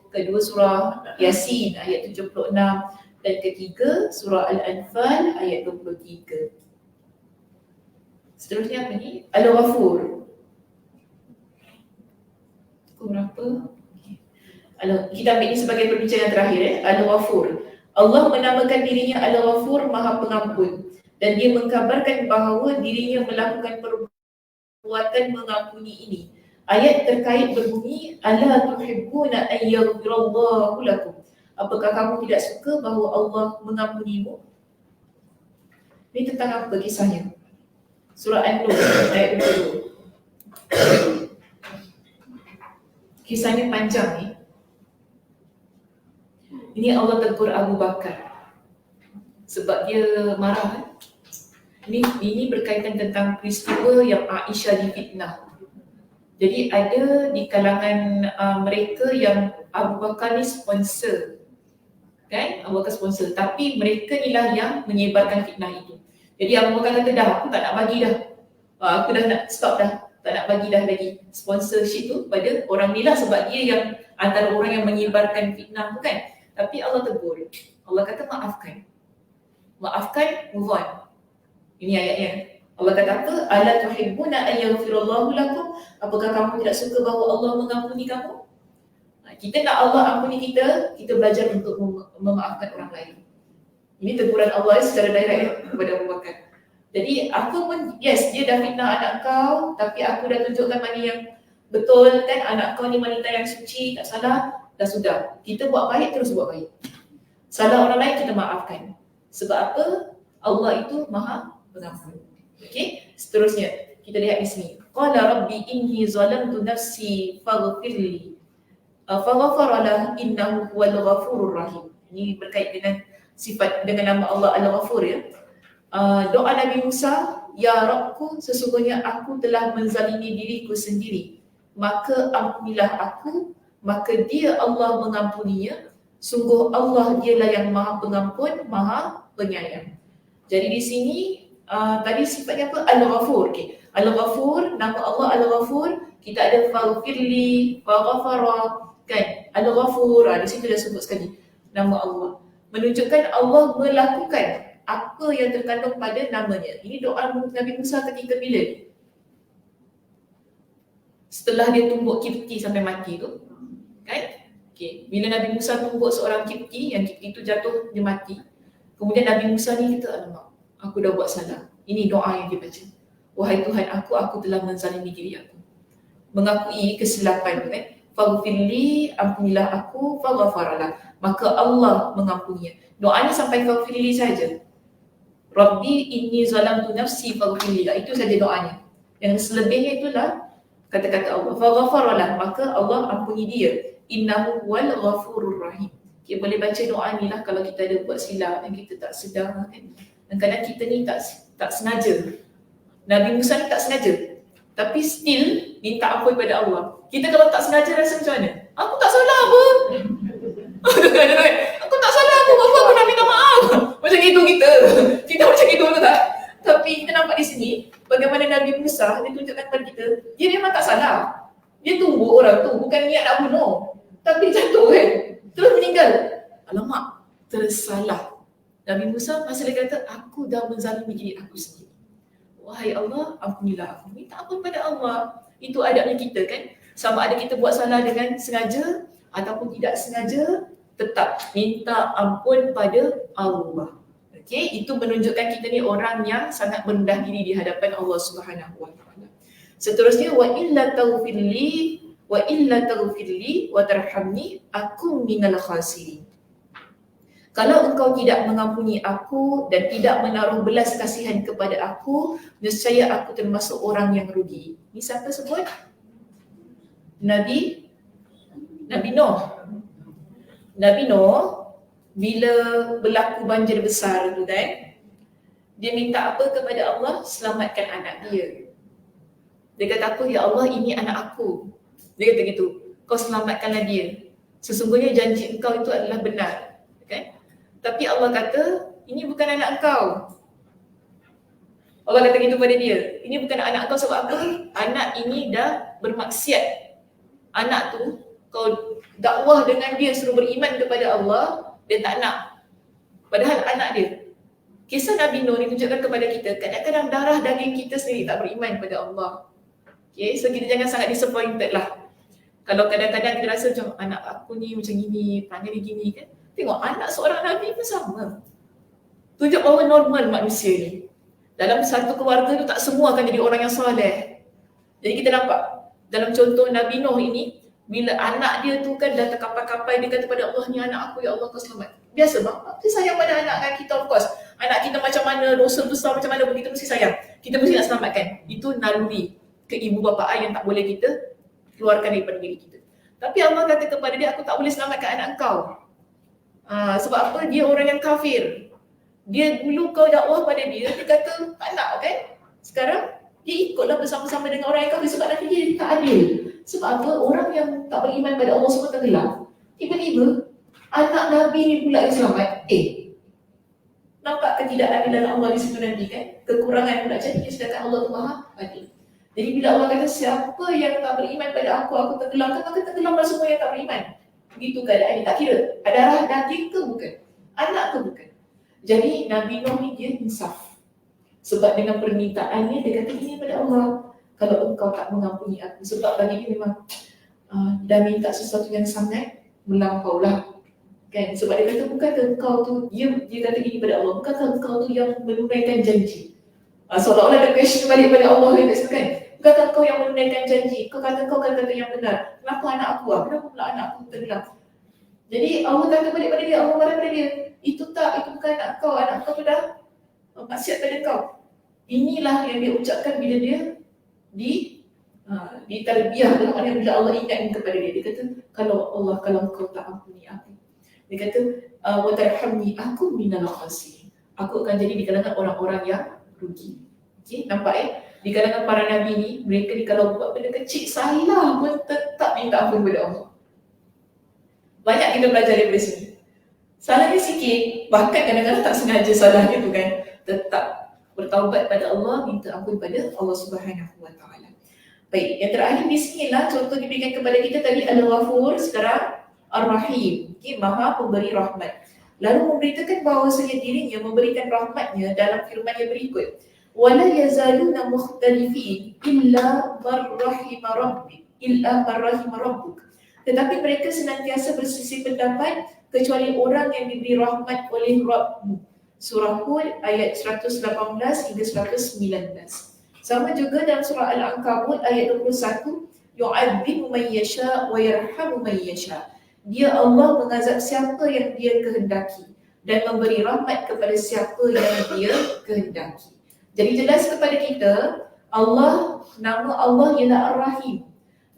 kedua surah Yasin ayat 76 dan ketiga surah Al-Anfal ayat 23. Seterusnya apa ni? Al-Ghafur. Berapa? Kita ambil ini sebagai perbincangan terakhir Al-Ghafur. Allah menamakan dirinya Al-Ghafur, Maha Pengampun, dan dia mengkabarkan bahawa dirinya melakukan perbuatan mengampuni ini. Ayat terkait berbunyi, Ala tuhibbuna an yaghfirallahu lakum. Apakah kamu tidak suka bahawa Allah mengampunimu? Ini tentang apa kisahnya? Surah An-Nur ayat 22. Kisahnya panjang ni. Ini Allah tegur Abu Bakar sebab dia marah. Ini berkaitan tentang peristiwa yang Aisyah difitnah. Jadi ada di kalangan mereka yang Abu Bakar ni sponsor. Kan? Abu Bakar sponsor. Tapi mereka ni lah yang menyebarkan fitnah itu. Jadi Abu Bakar kata dah, aku tak nak bagi dah. Aku dah nak stop dah. Tak nak bagi dah lagi sponsorship tu pada orang ni lah, sebab dia yang antara orang yang menyebarkan fitnah tu kan. Tapi Allah tegur. Allah kata maafkan. Maafkan, move on. Ini ayatnya. Allah kata apa? Ala tuhibbuna an yaghfirallahu lakum? Apakah kamu tidak suka bahawa Allah mengampuni kamu? Kita nak Allah ampuni kita, kita belajar untuk memaafkan orang lain. Ini teguran Allah secara direct kepada Abu Bakar. Jadi aku pun, yes, dia dah fitnah anak kau, tapi aku dah tunjukkan mana yang betul kan, anak kau ni wanita yang suci, tak salah, dah sudah. Kita buat baik, terus buat baik. Salah orang lain kita maafkan. Sebab apa? Allah itu maha pengampun. Okey, seterusnya kita lihat di sini. Qala rabbi inni zalamtu nafsi faghfirli. Faghfara lahu innahu huwal ghafurur rahim. Ini berkait dengan sifat dengan nama Allah Al-Ghafur ya. Doa Nabi Musa, ya Rabbku, sesungguhnya aku telah menzalimi diriku sendiri. Maka ampunilah aku, maka dia Allah mengampuninya. Sungguh Allah dialah yang maha pengampun, maha penyayang. Jadi di sini tadi sifatnya apa? Al-Ghafur. Okay. Al-Ghafur, nama Allah Al-Ghafur, kita ada faghfirli, faghfara, kan? Al-Ghafur, di situ dah sebut sekali nama Allah. Menunjukkan Allah melakukan apa yang terkandung pada namanya. Ini doa Nabi Musa ketika bila? Setelah dia tumbuk Kipti sampai mati tu. Kan? Okay. Bila Nabi Musa tumbuk seorang Kipti, yang Kipti tu jatuh, dia mati. Kemudian Nabi Musa ni kata, alamak, aku dah buat salah. Ini doa yang dia baca. Wahai Tuhan aku telah menzalimi diri aku. Mengakui kesilapan kan. Faghfirli, ampunilah aku, faghfaralah. Maka Allah mengampuninya. Doa ni sampai faghfirli saja. Rabbi inni zalamtu nafsi faghfirli. Itu saja doanya. Yang selebihnya itulah kata-kata Allah. Faghfaralah, maka Allah ampuni dia. Innahu wal ghafurur rahim. Kita boleh baca doa ni lah kalau kita ada buat silap dan kita tak sedar kan. Kadang-kadang kita ni tak sengaja. Nabi Musa ni tak sengaja. Tapi still minta ampun pada Allah. Kita kalau tak sengaja rasa macam mana? Aku tak salah apa? Aku tak salah apa? Aku nak minta maaf. Macam itu kita. Kita macam itu betul tak? Tapi kita nampak di sini bagaimana Nabi Musa dia tunjukkan kepada kita, dia memang tak salah. Dia tumbuk orang tu bukan niat nak bunuh. Tapi jatuh kan. Terus meninggal. Alamak, tersalah. Nabi Musa masih dia kata, aku dah menzalimi diri aku sendiri. Wahai Allah, ampunilah aku. Minta ampun pada Allah. Itu adabnya kita kan. Sama ada kita buat salah dengan sengaja ataupun tidak sengaja, tetap minta ampun pada Allah. Okey, itu menunjukkan kita ni orang yang sangat merendah diri di hadapan Allah Subhanahu wa taala. Seterusnya wa illa taghfirli wa tarhamni aku minal khasirin. Kalau engkau tidak mengampuni aku dan tidak menaruh belas kasihan kepada aku, nescaya aku termasuk orang yang rugi. Ini siapa sebut? Nabi Nuh. Nabi Nuh bila berlaku banjir besar tu kan, dia minta apa kepada Allah? Selamatkan anak dia. Dia kata apa? Ya Allah, ini anak aku. Dia kata gitu. Kau selamatkanlah dia. Sesungguhnya janji engkau itu adalah benar. Okay? Tapi Allah kata, ini bukan anak engkau. Allah kata gitu pada dia. Ini bukan anak engkau sebab apa? Anak ini dah bermaksiat. Anak tu, kau dakwah dengan dia suruh beriman kepada Allah, dia tak nak. Padahal anak dia. Kisah Nabi Nuh ni tunjukkan kepada kita, kadang-kadang darah daging kita sendiri tak beriman kepada Allah. Okay, so kita jangan sangat disappointed lah. Kalau kadang-kadang kita rasa macam anak aku ni macam gini, perangai dia gini kan. Tengok anak seorang Nabi pun sama. Tunjuk bahawa normal manusia ni. Dalam satu keluarga tu tak semua akan jadi orang yang soleh. Jadi kita nampak dalam contoh Nabi Nuh ini, bila anak dia tu kan dah terkapai-kapai, dia kata pada Allah, ni anak aku, ya Allah kau selamat. Biasa bapa mesti sayang pada anak kita, of course. Anak kita macam mana, dosa besar macam mana pun kita mesti sayang. Kita mesti nak selamatkan. Itu naluri keibu bapaan yang tak boleh kita keluarkan daripada diri kita. Tapi Allah kata kepada dia, aku tak boleh selamatkan anak kau. Sebab apa? Dia orang yang kafir. Dia dulu kau dakwah pada dia kata tak nak kan? Sekarang dia ikutlah bersama-sama dengan orang yang kafir sebab nanti dia tak adil. Sebab apa? Orang yang tak beriman pada Allah semua tenggelam. Tiba-tiba anak Nabi ni pula yang selamat. Nampak ketidakadilan Allah di situ nanti kan? Kekurangan pula jadi sedangkan Allah tu Maha Adil. Jadi bila Allah kata siapa yang tak beriman pada aku tenggelamkan, maka tenggelamlah semua yang tak beriman. Begitu keadaan ni. Tak kira ada darah daging ke bukan, anak ke bukan. Jadi Nabi Nuh ni dia insaf. Sebab dengan permintaannya dia kata ini pada Allah, kalau engkau tak mengampuni aku, sebab bagi dia memang dah minta sesuatu yang sangat melampau lah kan. Sebab dia kata bukankah engkau tu, dia kata gini pada Allah, bukankah engkau tu yang menunaikan janji. Seolah-olah ada question balik pada Allah kan. Bukankah engkau yang menunaikan janji, kau kata kau kata yang benar, kenapa anak aku kenapa pula anak aku tenggelam. Jadi Allah kata balik pada dia, Allah marah pada dia, itu bukan anak kau tu dah maksiat pada kau. Inilah yang dia ucapkan bila dia di tarbiyah, maknanya bila Allah ingatkan kepada dia, dia kata kalau kau tak ampuni aku, dia kata wa tarhamni aku minal khasirin, aku akan jadi di kalangan orang-orang yang rugi. Okey, nampak di kalangan para nabi ni, mereka ni kalau buat benda kecil salah pun tetap minta ampun kepada Allah. Banyak kita belajar daripada sini. Salahnya sikit, bahkan kadang-kadang tak sengaja salahnya tu kan, tetap bertaubat pada Allah, minta ampun pada Allah Subhanahu Wa Taala. Baik, yang terakhir di sinilah contoh diberikan kepada kita tadi Al-Ghafur, sekarang Ar-Rahim, Maha pemberi rahmat. Lalu memberitakan bahawasanya dirinya memberikan rahmatnya dalam firman yang berikut, wala yazaluna mukhtalifin illa man rahima rabbuk. Tetapi mereka senantiasa berselisih pendapat kecuali orang yang diberi rahmat oleh Rabbmu. Surah Hud ayat 118 hingga 119. Sama juga dalam surah Al-Ankabut ayat 21, yu'adzibu man yasha wa yarhamu man yasha. Dia Allah mengazab siapa yang dia kehendaki dan memberi rahmat kepada siapa yang dia kehendaki. Jadi jelas kepada kita, nama Allah ialah Ar-Rahim.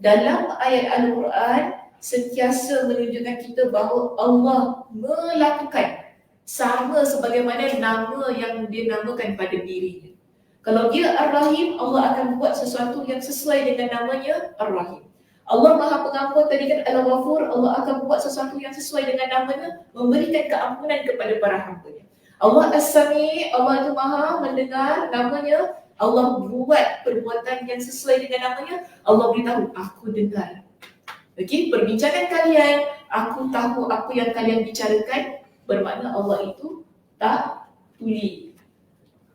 Dalam ayat Al-Quran sentiasa menunjukkan kita bahawa Allah melakukan sama sebagaimana nama yang dia namakan pada dirinya. Kalau dia Ar-Rahim, Allah akan buat sesuatu yang sesuai dengan namanya Ar-Rahim. Allah Maha Pengampun, tadi kan Al-Ghafur, Allah akan buat sesuatu yang sesuai dengan namanya, memberikan keampunan kepada para hamba-Nya. Allah As-Sami, Allah itu Maha mendengar, namanya. Allah buat perbuatan yang sesuai dengan namanya, Allah beritahu, aku dengar. Okey, perbincangan kalian, aku tahu apa yang kalian bicarakan, bermakna Allah itu tak tuli.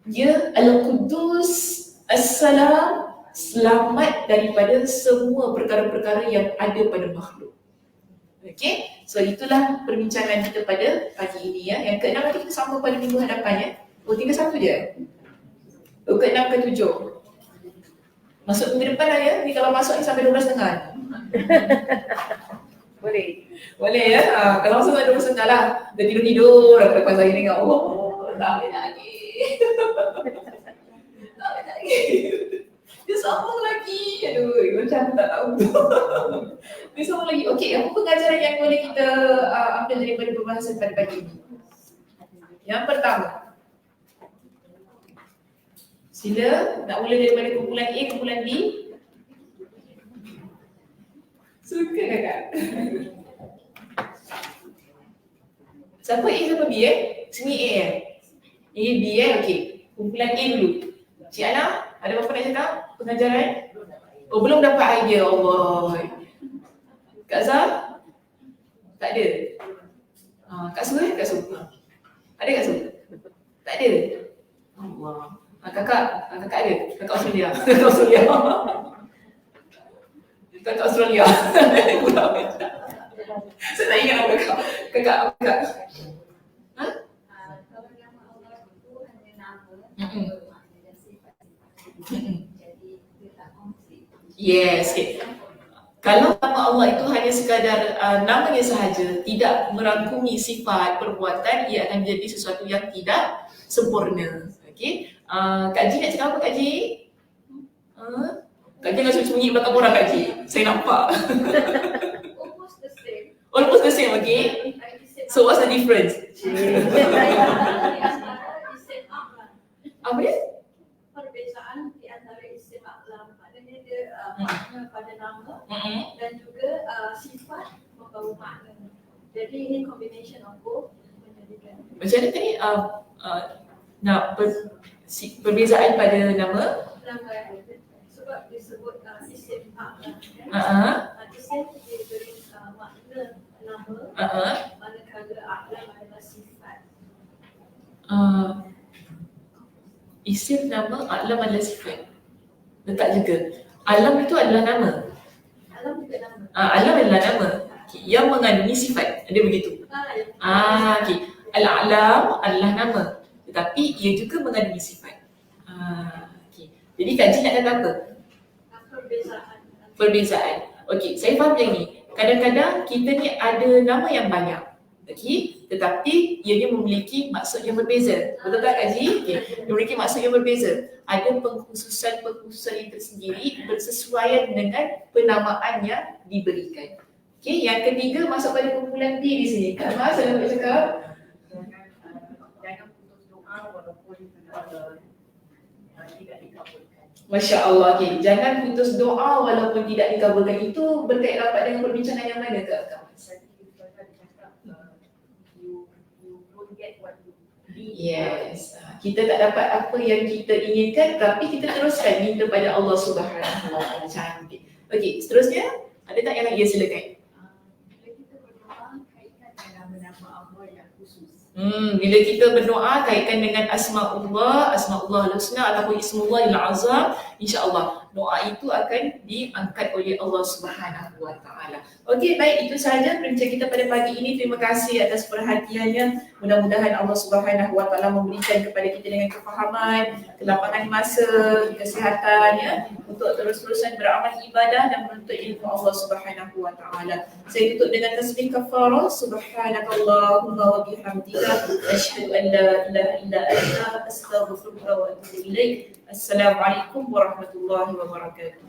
Dia Al-Quddus, As-Salam, selamat daripada semua perkara-perkara yang ada pada makhluk. Okey, so itulah perbincangan kita pada pagi ini ya. Yang ke-6 nanti kita sambung pada minggu hadapan ya. Tinggal satu je. Ke-6 ke-7. Masuk minggu depan lah ya. Ni kalau masuk ni sampai 12.30. Boleh ya. Kalau masuk sampai 12.30 lah. Dah tidur-tidur dah lepas saya dengan Allah. Tak boleh lagi. Tak boleh lagi. Dia sambung lagi. Aduh, macam aku tak tahu. Dia sambung lagi. Okey, apa pengajaran yang boleh kita ambil daripada pembahasan pada pagi ini? Yang pertama, sila nak mula daripada kumpulan A, kumpulan B. Suka kakak? Siapa A, siapa B Sini A Ini B okey. Kumpulan A dulu. Cik Ana, ada apa nak cakap? Pengajaran? Oh, belum dapat idea. Allah. Kak Zah? Tak ada? Kak Su? Kak Su? Ada Kak Su? Tak ada? Allah. Kakak ada? Kakak Australia. Kakak Australia. Kakak Australia. Saya tak ingat nama kakak. Kakak. Kalau nama Allah itu hanya nama, ada sifat. Jadi dia tak konflik. Yes. Kalau nama Allah itu hanya sekadar namanya sahaja, tidak merangkumi sifat perbuatan, ia akan menjadi sesuatu yang tidak sempurna. Okey. Kak Ji nak cakap apa Kak Ji? Kak Ji nak sembunyi belakang orang Kak Ji. Saya nampak. Almost the same. Almost the same, okay? So what's the difference? Yang sekarang Apa dia? Perbezaan di antara isim a'lam, maknanya dia makna pada nama dan juga sifat membawa makna. Jadi ini combination of both menjadikan Macam mana tadi? Perbezaan pada nama? nama sebab disebut isim a'lam. Isim dia beri makna nama, manakala a'lam adalah sifat. Isim nama, a'lam adalah sifat. Letak juga. Alam itu adalah nama. Alam juga nama. Alam adalah nama. Okay. Yang mengandungi sifat. Ada begitu. Okay. Al-alam adalah nama. Tetapi ia juga mengandungi sifat. Okay. Jadi kaji nak kata apa? Perbezaan. Okey, saya faham yang ni. Kadang-kadang kita ni ada nama yang banyak. Okey, tetapi ianya memiliki maksud yang berbeza. Betul tak Kak Ji? Okey, memiliki maksud yang berbeza. Ada pengkhususan yang tersendiri bersesuaian dengan penamaan yang diberikan. Okey, yang ketiga masuk pada kumpulan B di sini. Kak Mas, saya nak cakap. Jangan putus doa walaupun tidak dikabulkan. Masya Allah, okay. Jangan putus doa walaupun tidak dikabulkan. Itu berkait rapat dengan perbincangan yang mana Kak Mas? You don't get what you need. Yes. Kita tak dapat apa yang kita inginkan, tapi kita teruskan minta pada Allah Subhanahu Wa Taala. Cantik. Okey, seterusnya ada tak yang lagi? Silakan. Bila kita berdoa, kaitkan dengan nama-nama Allah yang khusus. Bila kita berdoa kaitkan dengan Asma'ullah Al-Husna ataupun Ismullah Al-Azam, insya-Allah doa itu akan diangkat oleh Allah Subhanahu Wa Taala. Okey, baik, itu sahaja perbincangan kita pada pagi ini. Terima kasih atas perhatiannya. Mudah-mudahan Allah Subhanahu Wa Taala memberikan kepada kita dengan kefahaman, kelapangan masa, kesihatan ya, untuk terus-terusan beramal ibadah dan menuntut ilmu Allah Subhanahu Wa Taala. Saya tutup dengan tasbih kafarah. Subhanakallahumma wa bihamdika asyhadu an la ilaha illa anta astaghfiruka wa atubu ilaik. Assalamualaikum warahmatullahi wabarakatuh.